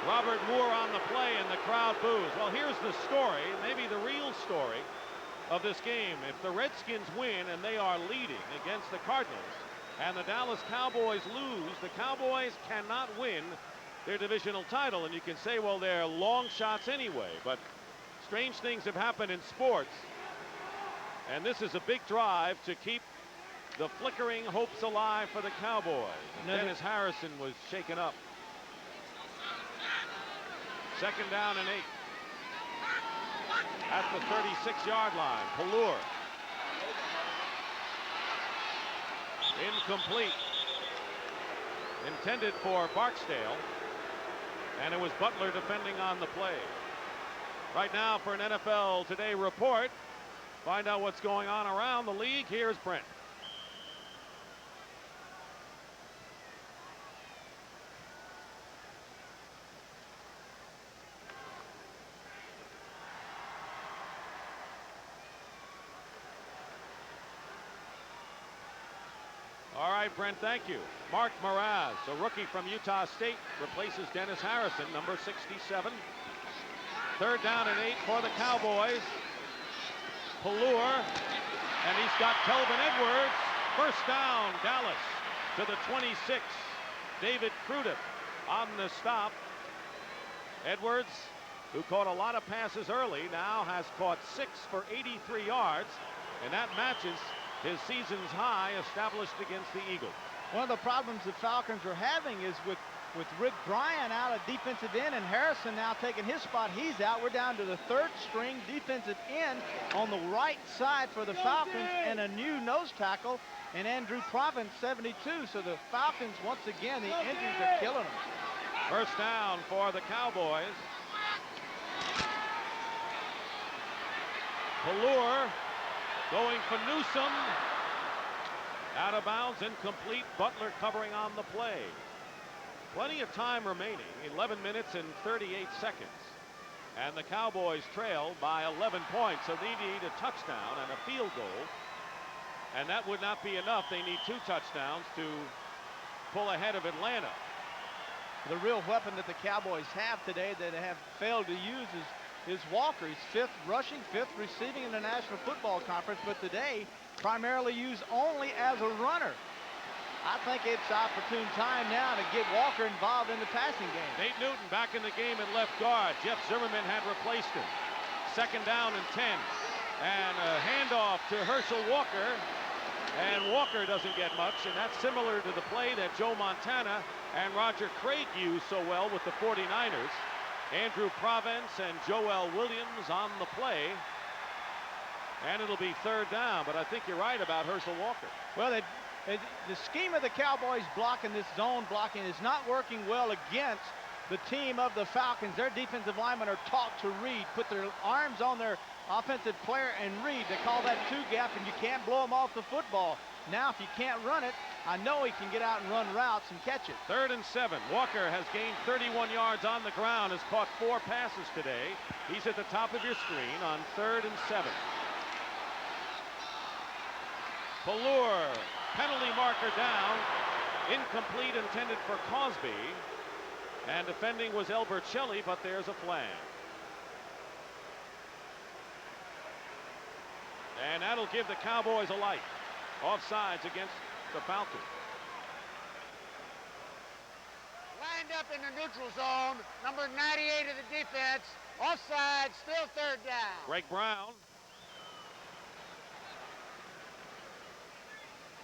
Robert Moore on the play, and the crowd boos. Well, here's the story, maybe the real story of this game. If the Redskins win and they are leading against the Cardinals, and the Dallas Cowboys lose, the Cowboys cannot win their divisional title. And you can say, well, they're long shots anyway, but strange things have happened in sports. And this is a big drive to keep the flickering hopes alive for the Cowboys. Dennis Harrison was shaken up. Second down and 8. At the 36-yard line, Pallure. Incomplete. Intended for Barksdale. And it was Butler defending on the play. Right now for an NFL Today report. Find out what's going on around the league. Here's Brent. All right, Brent, thank you. Mark Mraz, a rookie from Utah State, replaces Dennis Harrison, number 67. Third down and 8 for the Cowboys. Pallure, and he's got Kelvin Edwards. First down, Dallas to the 26. David Cruden on the stop. Edwards, who caught a lot of passes early, now has caught 6 for 83 yards, and that matches his season's high established against the Eagles. One of the problems the Falcons are having is with Rick Bryan out at defensive end and Harrison now taking his spot. He's out. We're down to the third string defensive end on the right side for the Falcons, and a new nose tackle and Andrew Province, 72. So the Falcons, once again, the injuries are killing them. First down for the Cowboys. Pallure going for Newsome. Out of bounds, incomplete. Butler covering on the play. Plenty of time remaining, 11 minutes and 38 seconds. And the Cowboys trail by 11 points, so they need a touchdown and a field goal. And that would not be enough. They need 2 touchdowns to pull ahead of Atlanta. The real weapon that the Cowboys have today that they have failed to use is Walker. He's 5th rushing, 5th receiving in the National Football Conference, but today primarily used only as a runner. I think it's opportune time now to get Walker involved in the passing game. Nate Newton back in the game at left guard. Jeff Zimmerman had replaced him. Second down and 10. And a handoff to Herschel Walker. And Walker doesn't get much, and that's similar to the play that Joe Montana and Roger Craig used so well with the 49ers. Andrew Province and Joel Williams on the play. And it'll be third down, but I think you're right about Herschel Walker. Well, the scheme of the Cowboys blocking, this zone blocking, is not working well against the team of the Falcons. Their defensive linemen are taught to read, put their arms on their offensive player and read. They call that 2-gap, and you can't blow them off the football. Now, if you can't run it, I know he can get out and run routes and catch it. Third and 7. Walker has gained 31 yards on the ground, has caught 4 passes today. He's at the top of your screen on 3rd and 7. Pallure, penalty marker down, incomplete, intended for Cosby, and defending was Elbercelli, but there's a flag. And that'll give the Cowboys a light. Offsides against the Falcons. Lined up in the neutral zone, number 98 of the defense, offside, still third down. Greg Brown.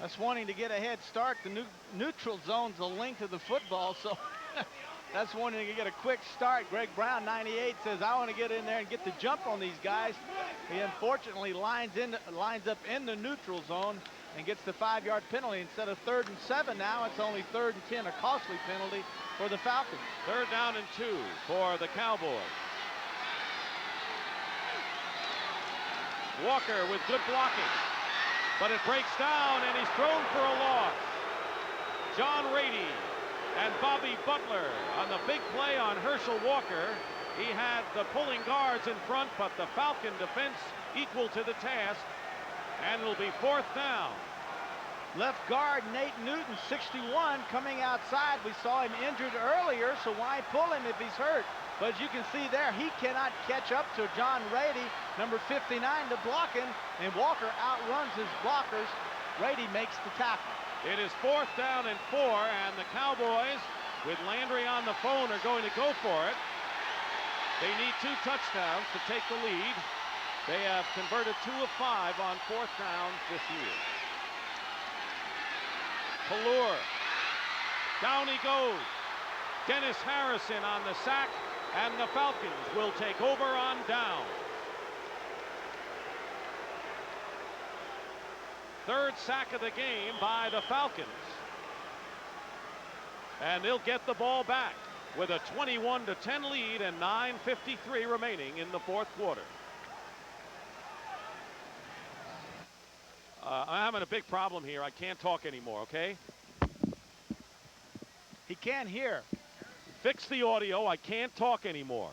That's wanting to get a head start. The neutral zone's the length of the football, so that's wanting to get a quick start. Greg Brown, 98, says, I want to get in there and get the jump on these guys. He unfortunately lines up in the neutral zone and gets the 5-yard penalty. Instead of 3rd and 7 now, it's only 3rd and 10, a costly penalty for the Falcons. Third down and 2 for the Cowboys. Walker with good blocking. But it breaks down, and he's thrown for a loss. John Rady and Bobby Butler on the big play on Herschel Walker. He had the pulling guards in front, but the Falcon defense equal to the task, and it'll be 4th down. Left guard Nate Newton, 61, coming outside. We saw him injured earlier, so why pull him if he's hurt? But as you can see there, he cannot catch up to John Rady, number 59, to block him, and Walker outruns his blockers. Rady makes the tackle. It is 4th down and 4, and the Cowboys, with Landry on the phone, are going to go for it. They need 2 touchdowns to take the lead. They have converted 2 of 5 on 4th downs this year. Pallure. Down he goes. Dennis Harrison on the sack, and the Falcons will take over on down. 3rd sack of the game by the Falcons. And they'll get the ball back with a 21-10 lead and 9:53 remaining in the 4th quarter. I'm having a big problem here. I can't talk anymore, okay? He can't hear. Fix the audio. I can't talk anymore.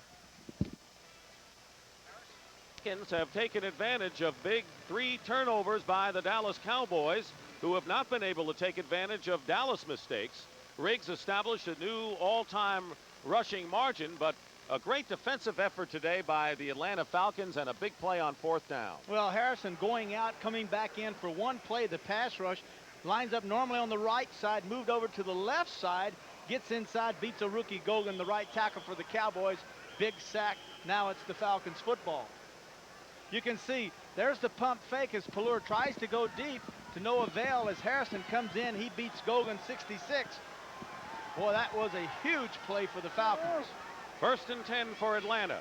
Falcons have taken advantage of big 3 turnovers by the Dallas Cowboys, who have not been able to take advantage of Dallas mistakes. Riggs established a new all-time rushing margin, but a great defensive effort today by the Atlanta Falcons and a big play on 4th down. Well, Harrison going out, coming back in for one play, the pass rush, lines up normally on the right side, moved over to the left side, gets inside, beats a rookie Gogan, the right tackle for the Cowboys. Big sack. Now it's the Falcons football. You can see there's the pump fake as Pallure tries to go deep to no avail as Harrison comes in. He beats Gogan 66. Boy, that was a huge play for the Falcons. 1st and 10 for Atlanta.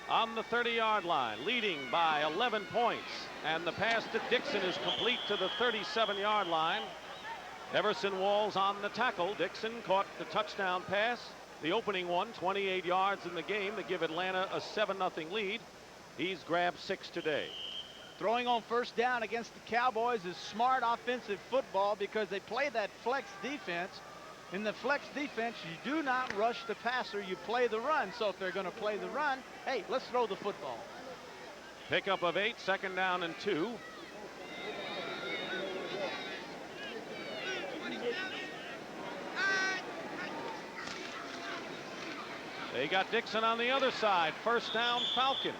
On the 30-yard line, leading by 11 points. And the pass to Dixon is complete to the 37-yard line. Everson Walls on the tackle. Dixon caught the touchdown pass, the opening one, 28 yards in the game to give Atlanta a 7-0 lead. He's grabbed 6 today. Throwing on 1st down against the Cowboys is smart offensive football because they play that flex defense. In the flex defense, you do not rush the passer, you play the run. So if they're going to play the run, hey, let's throw the football. Pickup of 8, 2nd down and 2. They got Dixon on the other side. 1st down, Falcons.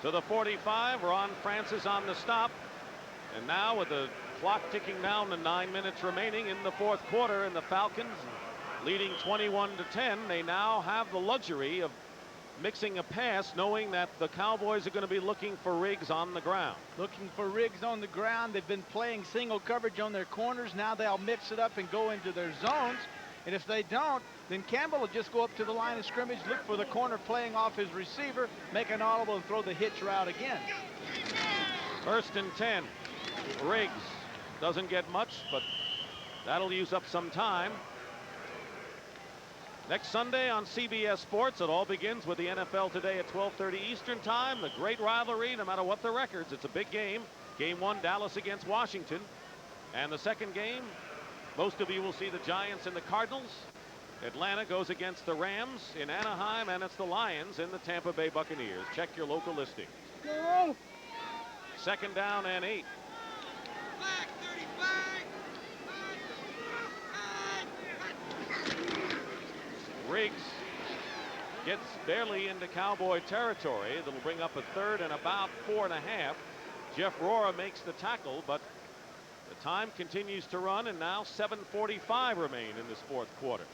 To the 45, Ron Francis on the stop. And now with the clock ticking down to 9 minutes remaining in the 4th quarter, and the Falcons leading 21-10, they now have the luxury of mixing a pass, knowing that the Cowboys are going to be looking for Riggs on the ground. Looking for Riggs on the ground. They've been playing single coverage on their corners. Now they'll mix it up and go into their zones. And if they don't, then Campbell will just go up to the line of scrimmage, look for the corner playing off his receiver, make an audible, and throw the hitch route again. 1st and 10. Riggs doesn't get much, but that'll use up some time. Next Sunday on CBS Sports, it all begins with the NFL Today at 12:30 Eastern Time. The great rivalry, no matter what the records, it's a big game. Game 1, Dallas against Washington. And the second game, most of you will see the Giants and the Cardinals. Atlanta goes against the Rams in Anaheim, and it's the Lions in the Tampa Bay Buccaneers. Check your local listings. 2nd down and 8. Riggs gets barely into Cowboy territory. That'll bring up a 3rd and about 4.5. Jeff Rora makes the tackle, but the time continues to run, and now 7:45 remain in this 4th quarter.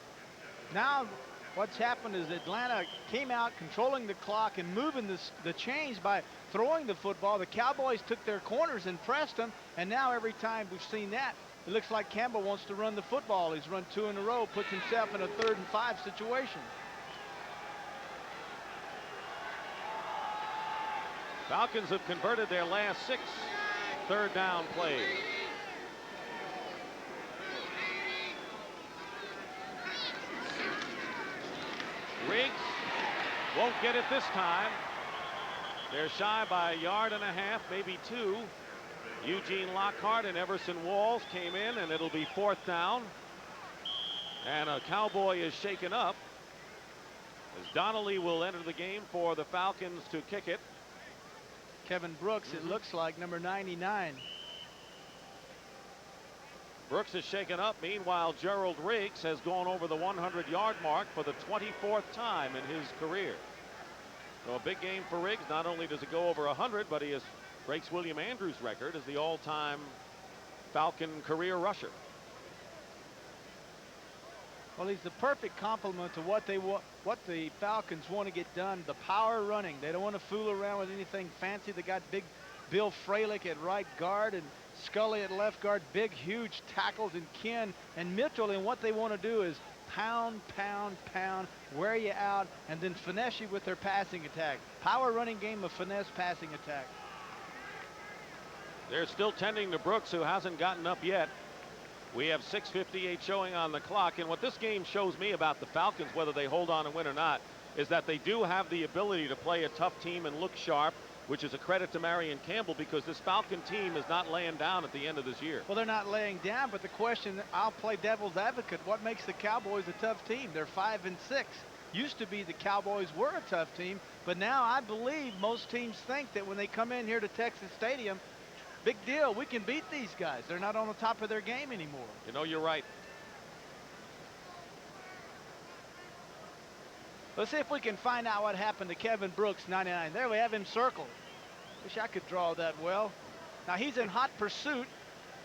Now what's happened is Atlanta came out controlling the clock and moving the chains by throwing the football. The Cowboys took their corners and pressed them, and now every time we've seen that, it looks like Campbell wants to run the football. He's run 2 in a row, puts himself in a 3rd and 5 situation. Falcons have converted their last 6 3rd down plays. Riggs won't get it this time. They're shy by 1.5 yards, maybe 2. Eugene Lockhart and Everson Walls came in, and it'll be 4th down. And a Cowboy is shaken up as Donnelly will enter the game for the Falcons to kick it. Kevin Brooks, it looks like, number 99. Brooks is shaken up. Meanwhile, Gerald Riggs has gone over the 100-yard mark for the 24th time in his career. So a big game for Riggs. Not only does it go over 100, but he breaks William Andrews' record as the all-time Falcon career rusher. Well, he's the perfect complement to what the Falcons want to get done. The power running. They don't want to fool around with anything fancy. They got big Bill Fralick at right guard and Scully at left guard. Big, huge tackles, and Ken and Mitchell. And what they want to do is pound, pound, pound, wear you out, and then finesse you with their passing attack. Power running game of finesse passing attack. They're still tending to Brooks, who hasn't gotten up yet. We have 6:58 showing on the clock, and what this game shows me about the Falcons, whether they hold on and win or not, is that they do have the ability to play a tough team and look sharp, which is a credit to Marion Campbell, because this Falcon team is not laying down at the end of this year. Well, they're not laying down, but the question, I'll play devil's advocate, what makes the Cowboys a tough team? They're 5-6. Used to be the Cowboys were a tough team, but now I believe most teams think that when they come in here to Texas Stadium, big deal, we can beat these guys. They're not on the top of their game anymore. You know, you're right. Let's see if we can find out what happened to Kevin Brooks, 99. There we have him circled. Wish I could draw that well. Now he's in hot pursuit.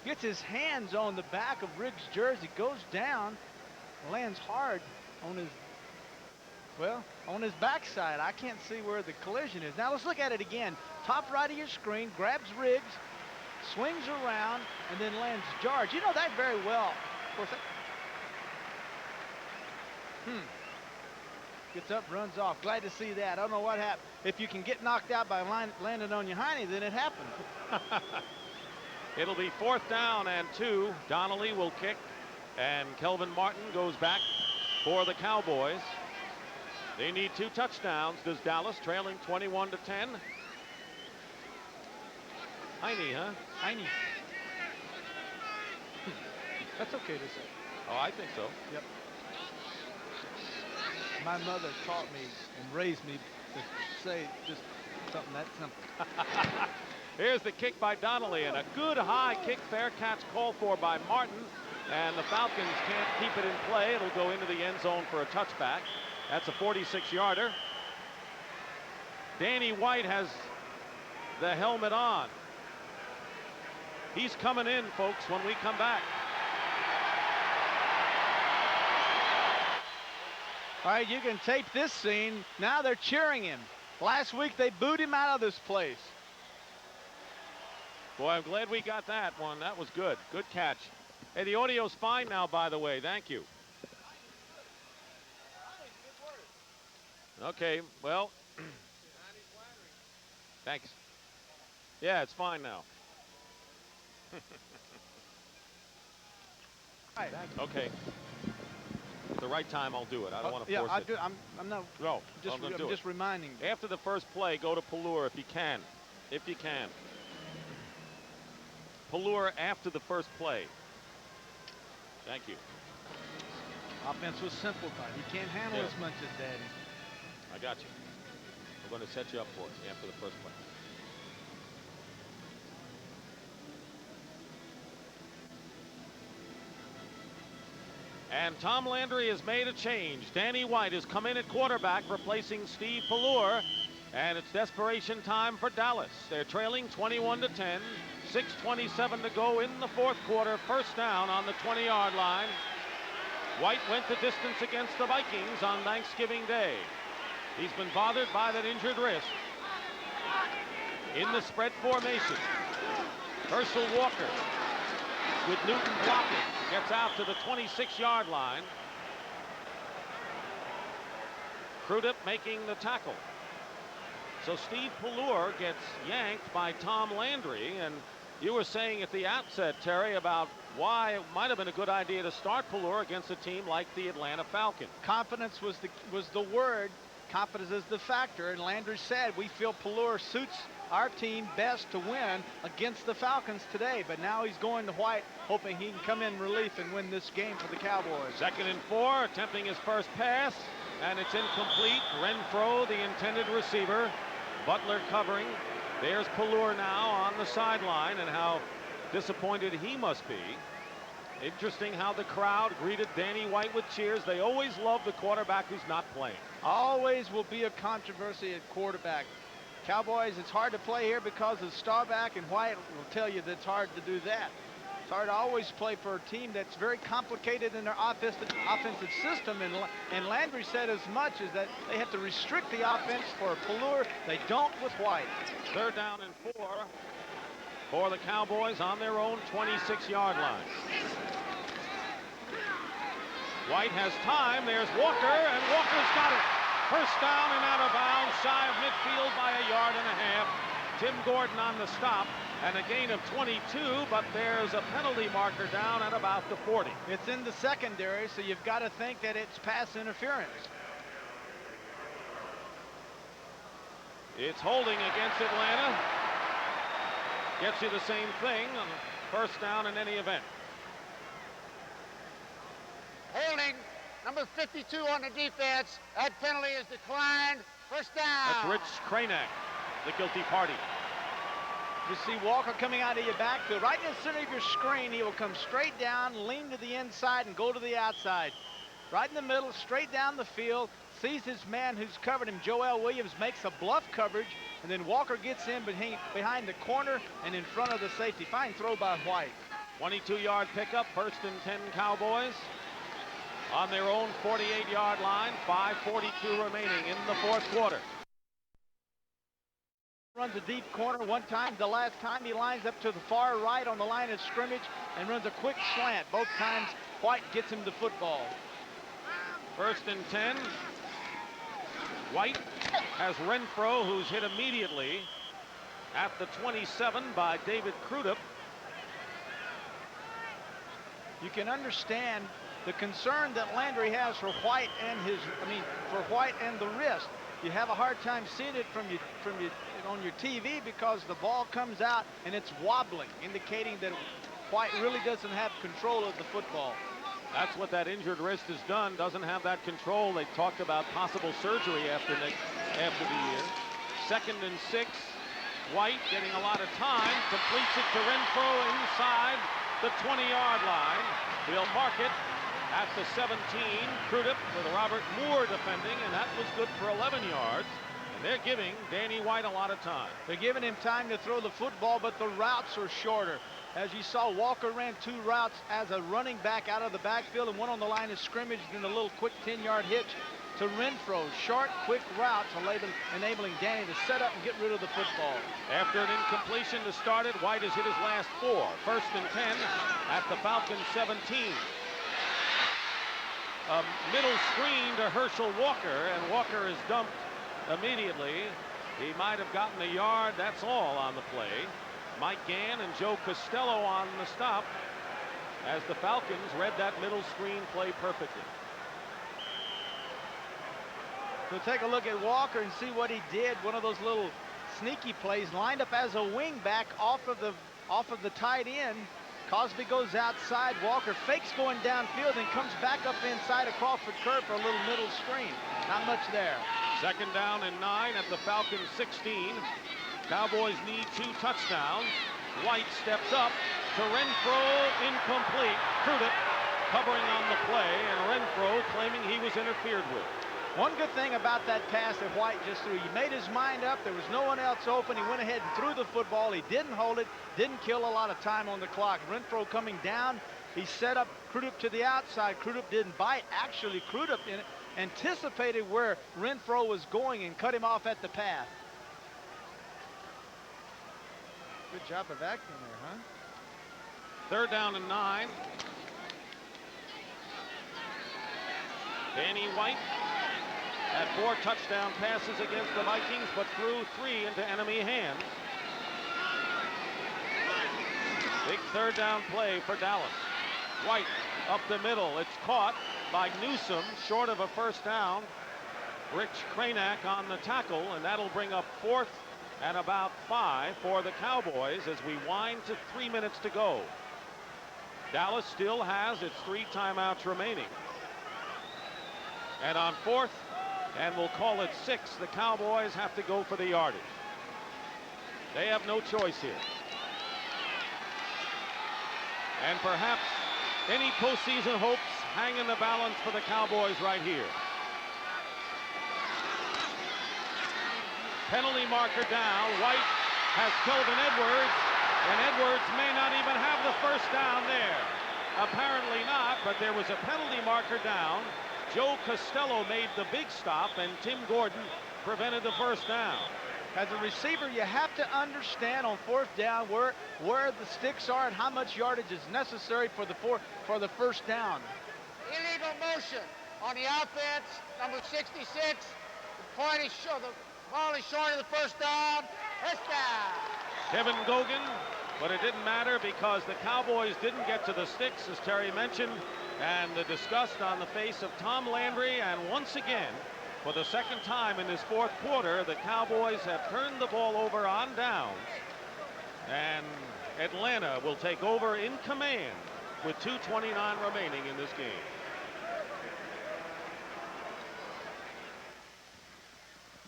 Gets his hands on the back of Riggs' jersey, goes down, lands hard on his, well, on his backside. I can't see where the collision is. Now let's look at it again. Top right of your screen, grabs Riggs, swings around, and then lands George. You know that very well. Of course, gets up, runs off. Glad to see that. I don't know what happened. If you can get knocked out by landing on your hiney, then it happened. It'll be 4th down and 2. Donnelly will kick, and Kelvin Martin goes back for the Cowboys. They need 2 touchdowns. Does Dallas, trailing 21-10? Hiney, huh? Hiney. That's okay to say. Oh, I think so. Yep. My mother taught me and raised me to say just something that simple. Here's the kick by Donnelly, and a good high kick. Fair catch called for by Martin, and the Falcons can't keep it in play. It'll go into the end zone for a touchback. That's a 46-yarder. Danny White has the helmet on. He's coming in, folks, when we come back. All right, you can tape this scene. Now they're cheering him. Last week they booed him out of this place. Boy, I'm glad we got that one. That was good. Good catch. Hey, the audio's fine now, by the way. Thank you. Okay, well, thanks. Yeah, it's fine now. Okay. At the right time, I'll do it. I don't want to force it. I'm not. No, I'm just reminding you. After the first play, go to Pallure if you can. If you can. Pallure after the first play. Thank you. Offense was simplified. He can't handle as much as Daddy. I got you. We're going to set you up for it after the first play. And Tom Landry has made a change. Danny White has come in at quarterback, replacing Steve Pallure. And it's desperation time for Dallas. They're trailing 21-10. 6:27 to go in the 4th quarter. First down on the 20-yard line. White went the distance against the Vikings on Thanksgiving Day. He's been bothered by that injured wrist. In the spread formation, Herschel Walker with Newton blocking. Gets out to the 26-yard line. Crudup making the tackle. So Steve Pallure gets yanked by Tom Landry, and you were saying at the outset, Terry, about why it might have been a good idea to start Pallure against a team like the Atlanta Falcons. Confidence was the word. confidence is the factor, and Landry said we feel Pelluer suits our team best to win against the Falcons today, but now he's going to White, hoping he can come in relief and win this game for the Cowboys. 2nd and 4, attempting his first pass, and it's incomplete. Renfro, the intended receiver. Butler covering. There's Pelluer now on the sideline, and how disappointed he must be. Interesting how the crowd greeted Danny White with cheers. They always love the quarterback who's not playing. Always will be a controversy at quarterback. Cowboys, it's hard to play here because of Starback, and White will tell you that it's hard to do that. It's hard to always play for a team that's very complicated in their offensive system, and Landry said as much as that they have to restrict the offense for Pelluer. They don't with White. 3rd down and 4 for the Cowboys on their own 26-yard line. White has time. There's Walker, and Walker's got it. First down and out of bounds, shy of midfield by a yard and a half. Tim Gordon on the stop, and a gain of 22, but there's a penalty marker down at about the 40. It's in the secondary, so you've got to think that it's pass interference. It's holding against Atlanta. Gets you the same thing on first down in any event. Holding, number 52 on the defense. That penalty is declined. First down. That's Rich Kranak, the guilty party. You see Walker coming out of your backfield. Right in the center of your screen, he will come straight down, lean to the inside, and go to the outside. Right in the middle, straight down the field, sees his man who's covered him. Joel Williams makes a bluff coverage, and then Walker gets in behind the corner and in front of the safety. Fine throw by White. 22-yard pickup, 1st and 10 Cowboys. On their own 48-yard line, 5:42 remaining in the 4th quarter. Runs a deep corner one time. The last time he lines up to the far right on the line of scrimmage and runs a quick slant. Both times White gets him the football. 1st and 10. White has Renfro, who's hit immediately at the 27 by David Crudup. You can understand the concern that Landry has for White and for White and the wrist. You have a hard time seeing it from you on your TV because the ball comes out and it's wobbling, indicating that White really doesn't have control of the football. That's what that injured wrist has done. Doesn't have that control. They talked about possible surgery after the year. 2nd and 6. White getting a lot of time. Completes it to Renfro inside the 20-yard line. He'll mark it at the 17. Crudup with Robert Moore defending, and that was good for 11 yards. And they're giving Danny White a lot of time. They're giving him time to throw the football, but the routes are shorter. As you saw, Walker ran 2 routes as a running back out of the backfield and one on the line of scrimmage, then a little quick 10-yard hitch to Renfro. Short, quick routes enabling Danny to set up and get rid of the football. After an incompletion to start it, White has hit his last 4. 1st and 10 at the Falcons 17. A middle screen to Herschel Walker, and Walker is dumped immediately. He might have gotten a yard, that's all on the play. Mike Gann and Joe Costello on the stop as the Falcons read that middle screen play perfectly. So take a look at Walker and see what he did. One of those little sneaky plays, lined up as a wing back off of the tight end. Cosby goes outside. Walker fakes going downfield and comes back up inside a Crawford curve for a little middle screen. Not much there. 2nd down and 9 at the Falcons 16. Cowboys need 2 touchdowns. White steps up to Renfro, incomplete. Crudup covering on the play, and Renfro claiming he was interfered with. One good thing about that pass that White just threw, he made his mind up. There was no one else open. He went ahead and threw the football. He didn't hold it, didn't kill a lot of time on the clock. Renfro coming down. He set up Crudup to the outside. Crudup didn't bite. Actually, Crudup anticipated where Renfro was going and cut him off at the path. Good job of acting there, huh? 3rd down and 9. Danny White had 4 touchdown passes against the Vikings, but threw 3 into enemy hands. Big 3rd down play for Dallas. White up the middle. It's caught by Newsome, short of a first down. Rich Kranak on the tackle, and that'll bring up 4th and about 5 for the Cowboys as we wind to 3 minutes to go. Dallas still has its 3 timeouts remaining. And on 4th, and we'll call it 6, the Cowboys have to go for the yardage. They have no choice here. And perhaps any postseason hopes hang in the balance for the Cowboys right here. Penalty marker down. White has Kelvin Edwards, and Edwards may not even have the first down there. Apparently not, but there was a penalty marker down. Joe Costello made the big stop, and Tim Gordon prevented the first down. As a receiver, you have to understand on 4th down where the sticks are and how much yardage is necessary for the first down. Illegal motion on the offense, number 66. The point is short. The ball is short of the first down. First down. Kevin Gogan, but it didn't matter because the Cowboys didn't get to the sticks, as Terry mentioned, and the disgust on the face of Tom Landry. And once again, for the second time in this 4th quarter, the Cowboys have turned the ball over on downs, and Atlanta will take over in command with 2:29 remaining in this game.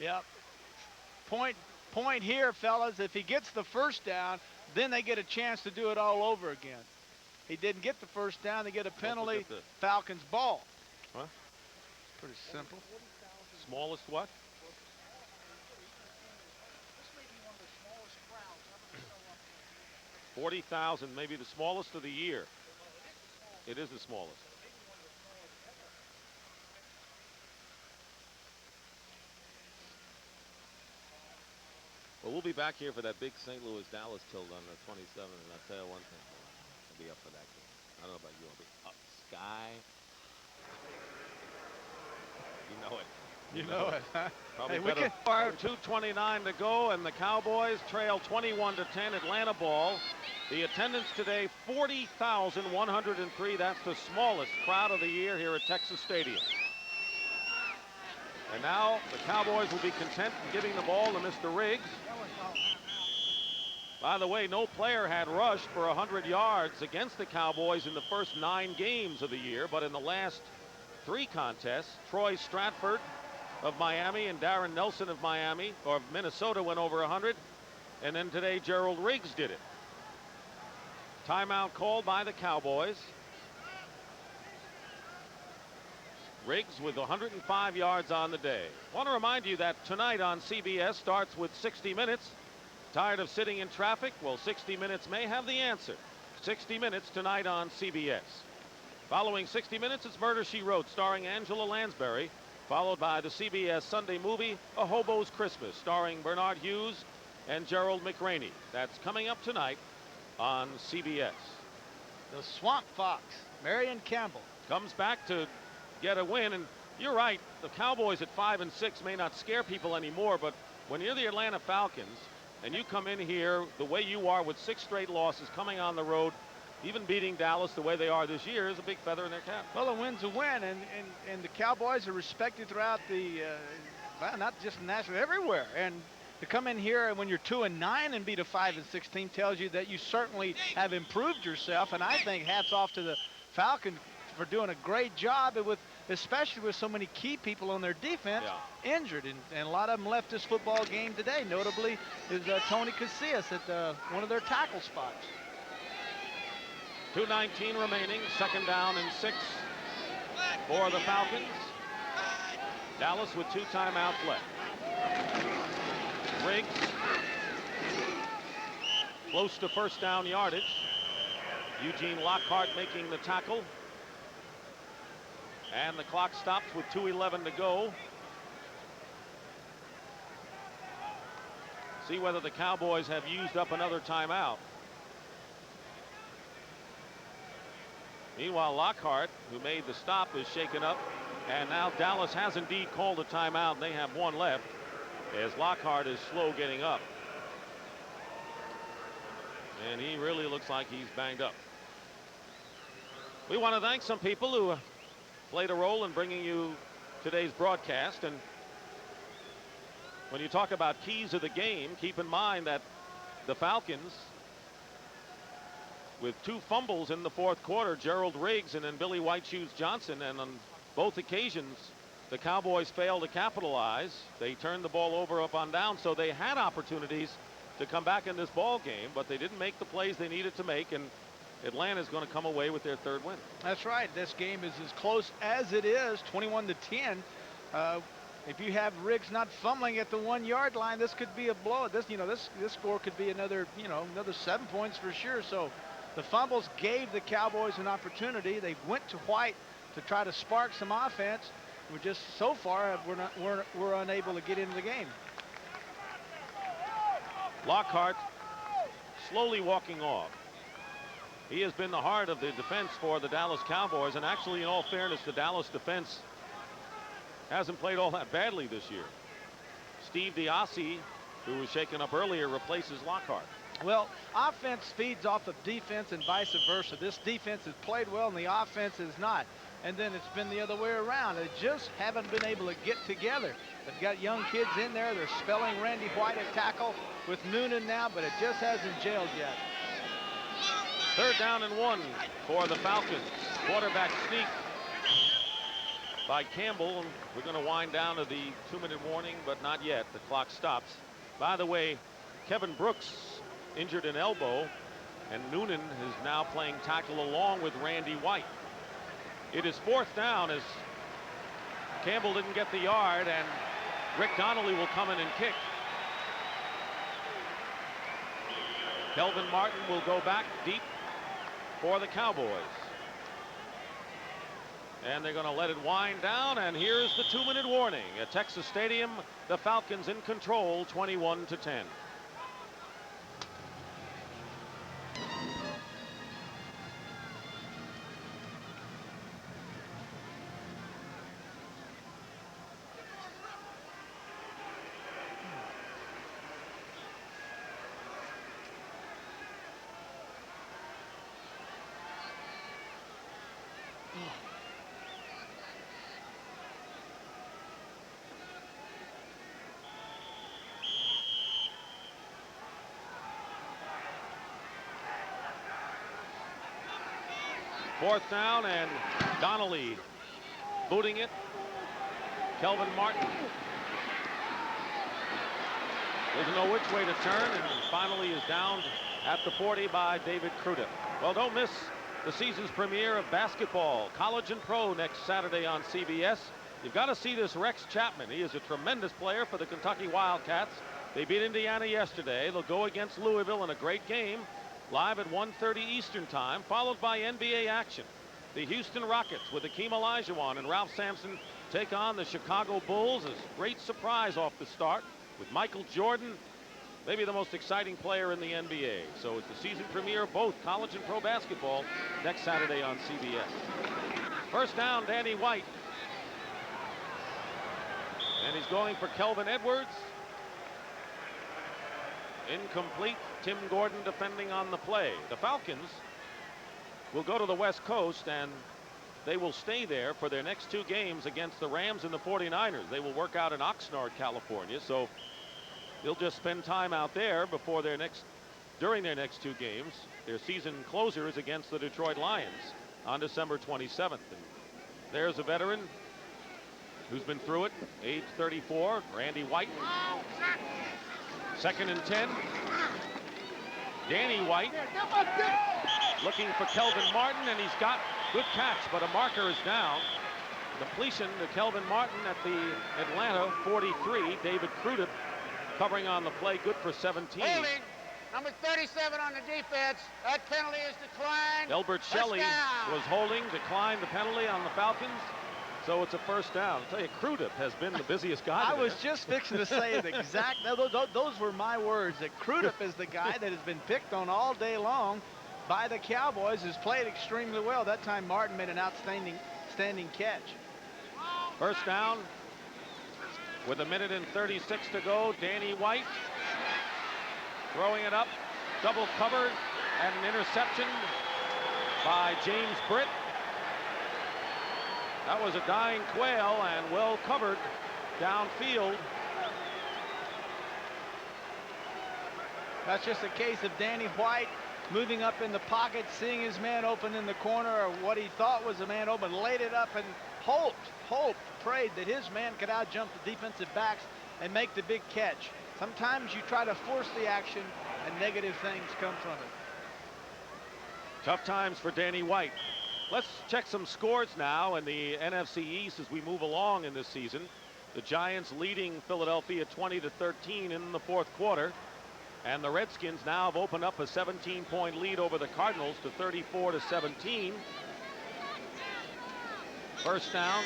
Yep. Point here, fellas. If he gets the first down, then they get a chance to do it all over again. He didn't get the first down. They get a penalty. Falcons ball. Huh? Pretty simple. Smallest what? This may be one of the smallest crowds. 40,000, maybe the smallest of the year. It is the smallest. Well, we'll be back here for that big St. Louis-Dallas tilt on the 27th, and I'll tell you one thing, I'll be up for that game. I don't know about you, I'll be up. Sky. You know it. You know it, huh? Probably Hey, we better. can 2:29 to go, and the Cowboys trail 21-10. Atlanta ball. The attendance today, 40,103. That's the smallest crowd of the year here at Texas Stadium. And now the Cowboys will be content in giving the ball to Mr. Riggs. By the way, no player had rushed for 100 yards against the Cowboys in the first 9 games of the year, but in the last 3 contests, Troy Stratford of Miami and Darren Nelson of Miami, or Minnesota, went over 100, and then today Gerald Riggs did it. Timeout called by the Cowboys. Riggs with 105 yards on the day. Want to remind you that tonight on CBS starts with 60 Minutes. Tired of sitting in traffic? Well, 60 Minutes may have the answer. 60 Minutes tonight on CBS. Following 60 Minutes, it's Murder, She Wrote, starring Angela Lansbury, followed by the CBS Sunday movie, A Hobo's Christmas, starring Bernard Hughes and Gerald McRaney. That's coming up tonight on CBS. the Swamp Fox, Marion Campbell. Comes back to get a win, and you're right, the Cowboys at 5-6 may not scare people anymore, but when you're the Atlanta Falcons and you come in here the way you are with 6 straight losses, coming on the road, even beating Dallas the way they are this year, is a big feather in their cap. Well, a win's a win, and the Cowboys are respected throughout the, well, not just nationally, everywhere. And to come in here when you're 2-9 and beat a 5-6 team tells you that you certainly have improved yourself. And I think hats off to the Falcons for doing a great job, with especially with so many key people on their defense injured, and a lot of them left this football game today. Notably is Tony Casillas at one of their tackle spots. 2:19 remaining, 2nd down and 6 for the Falcons. Dallas with 2 timeouts left. Riggs close to first down yardage. Eugene Lockhart making the tackle. And the clock stops with 2:11 to go. See whether the Cowboys have used up another timeout. Meanwhile, Lockhart, who made the stop, is shaken up. And now Dallas has indeed called a timeout, and they have 1 left, as Lockhart is slow getting up. And he really looks like he's banged up. We want to thank some people who played a role in bringing you today's broadcast, and when you talk about keys of the game, keep in mind that the Falcons, with 2 fumbles in the 4th quarter, Gerald Riggs and then Billy White Shoes Johnson, and on both occasions the Cowboys failed to capitalize. They turned the ball over up on down, so they had opportunities to come back in this ball game, but they didn't make the plays they needed to make, and Atlanta's going to come away with their 3rd win. That's right. This game is as close as it is, 21-10. If you have Riggs not fumbling at the 1-yard line, this could be a blowout. This score could be another 7 points for sure. So the fumbles gave the Cowboys an opportunity. They went to White to try to spark some offense. We're just so far we're unable to get into the game. Lockhart slowly walking off. He has been the heart of the defense for the Dallas Cowboys, and actually, in all fairness, the Dallas defense hasn't played all that badly this year. Steve Diassi, who was shaken up earlier, replaces Lockhart. Well, offense feeds off of defense and vice versa. This defense has played well and the offense has not. And then it's been the other way around. They just haven't been able to get together. They've got young kids in there. They're spelling Randy White at tackle with Noonan now, but it just hasn't gelled yet. 3rd down and 1 for the Falcons. Quarterback sneak by Campbell. We're going to wind down to the 2-minute warning, but not yet. The clock stops. By the way, Kevin Brooks injured an elbow, and Noonan is now playing tackle along with Randy White. It is 4th down as Campbell didn't get the yard, and Rick Donnelly will come in and kick. Kelvin Martin will go back deep for the Cowboys. And they're going to let it wind down, and here's the 2-minute warning. At Texas Stadium, the Falcons in control, 21-10. Fourth down, and Donnelly booting it. Kelvin Martin doesn't know which way to turn, and finally is down at the 40 by David Crudup. Well, don't miss the season's premiere of basketball, college and pro, next Saturday on CBS. You've got to see this Rex Chapman. He is a tremendous player for the Kentucky Wildcats. They beat Indiana yesterday. They'll go against Louisville in a great game, live at 1:30 Eastern time, followed by NBA action. The Houston Rockets with Akeem Olajuwon and Ralph Sampson take on the Chicago Bulls. A great surprise off the start with Michael Jordan, maybe the most exciting player in the NBA. So it's the season premiere of both college and pro basketball next Saturday on CBS. First down, Danny White. And he's going for Kelvin Edwards. Incomplete. Tim Gordon defending on the play. The Falcons will go to the West Coast, and they will stay there for their next 2 games against the Rams and the 49ers. They will work out in Oxnard, California, so they'll just spend time out there before during their next 2 games. Their season closer is against the Detroit Lions on December 27th. And there's a veteran who's been through it, age 34, Randy White. 2nd and 10. Danny White looking for Kelvin Martin, and he's got good catch, but a marker is down. Completion to Kelvin Martin at the Atlanta 43. David Crudup covering on the play, good for 17. Holding, number 37 on the defense. That penalty is declined. Elbert Shelley was holding, declined the penalty on the Falcons. So it's a first down. I'll tell you, Crudup has been the busiest guy. I was just fixing to say the exact, those were my words, that Crudup is the guy that has been picked on all day long by the Cowboys, has played extremely well. That time Martin made an outstanding catch. First down with 1:36 to go. Danny White throwing it up, double covered, and an interception by James Britt. That was a dying quail and well covered downfield. That's just a case of Danny White moving up in the pocket, seeing his man open in the corner, or what he thought was a man open, laid it up and hoped, prayed that his man could outjump the defensive backs and make the big catch. Sometimes you try to force the action and negative things come from it. Tough times for Danny White. Let's check some scores now in the NFC East as we move along in this season. The Giants leading Philadelphia 20-13 in the fourth quarter. And the Redskins now have opened up a 17-point lead over the Cardinals to 34-17. First down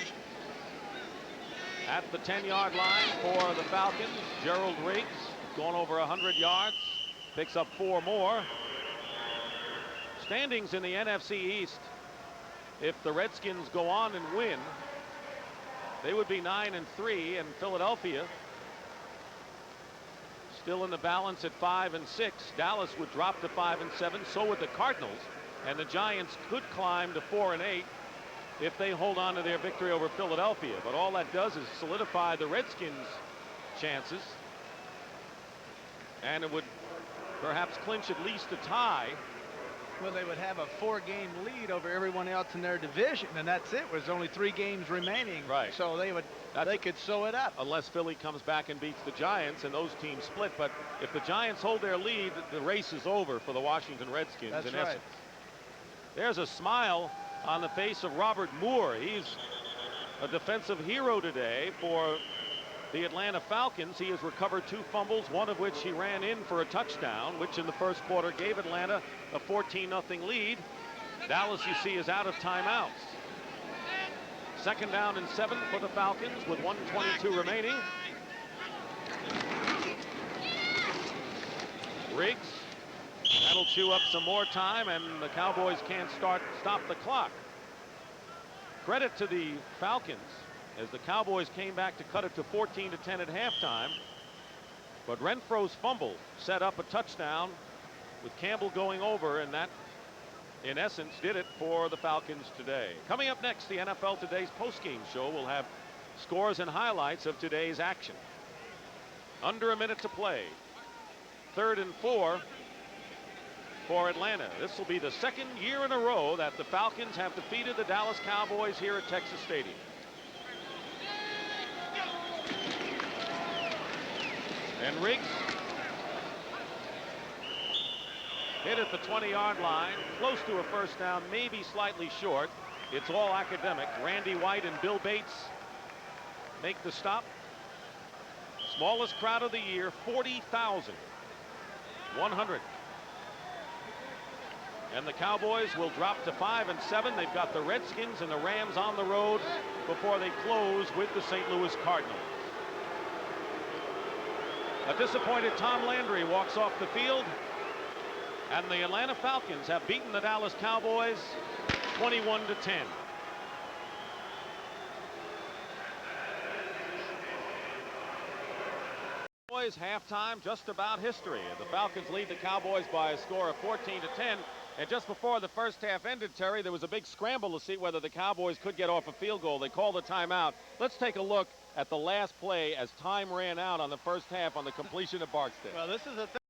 at the 10-yard line for the Falcons. Gerald Riggs going over 100 yards, picks up 4 more. Standings in the NFC East, if the Redskins go on and win, they would be 9-3, and Philadelphia still in the balance at 5-6. Dallas would drop to 5-7. So would the Cardinals, and the Giants could climb to 4-8 if they hold on to their victory over Philadelphia. But all that does is solidify the Redskins' chances, and it would perhaps clinch at least a tie. Well, they would have a 4-game lead over everyone else in their division, and that's it. There's only 3 games remaining. Right. So they could sew it up. Unless Philly comes back and beats the Giants and those teams split. But if the Giants hold their lead, the race is over for the Washington Redskins. That's in right. essence. There's a smile on the face of Robert Moore. He's a defensive hero today for the Atlanta Falcons. He has recovered 2 fumbles, one of which he ran in for a touchdown, which in the first quarter gave Atlanta a 14-0 lead. Dallas, you see, is out of timeouts. Second down and 7 for the Falcons with 1:22 remaining. Riggs, that'll chew up some more time, and the Cowboys can't stop the clock. Credit to the Falcons as the Cowboys came back to cut it to 14-10 at halftime. But Renfro's fumble set up a touchdown with Campbell going over, and that in essence did it for the Falcons today. Coming up next, the NFL Today's postgame show will have scores and highlights of today's action. Under a minute to play. 3rd and 4 for Atlanta. This will be the second year in a row that the Falcons have defeated the Dallas Cowboys here at Texas Stadium. And Riggs hit at the 20-yard line, close to a first down, maybe slightly short. It's all academic. Randy White and Bill Bates make the stop. Smallest crowd of the year, 40,100. And the Cowboys will drop to 5-7. They've got the Redskins and the Rams on the road before they close with the St. Louis Cardinals. A disappointed Tom Landry walks off the field, and the Atlanta Falcons have beaten the Dallas Cowboys 21-10. Cowboys halftime, just about history. The Falcons lead the Cowboys by a score of 14-10. And just before the first half ended, Terry, there was a big scramble to see whether the Cowboys could get off a field goal. They called a timeout. Let's take a look at the last play as time ran out on the first half on the completion of Barksdale. Well, this is a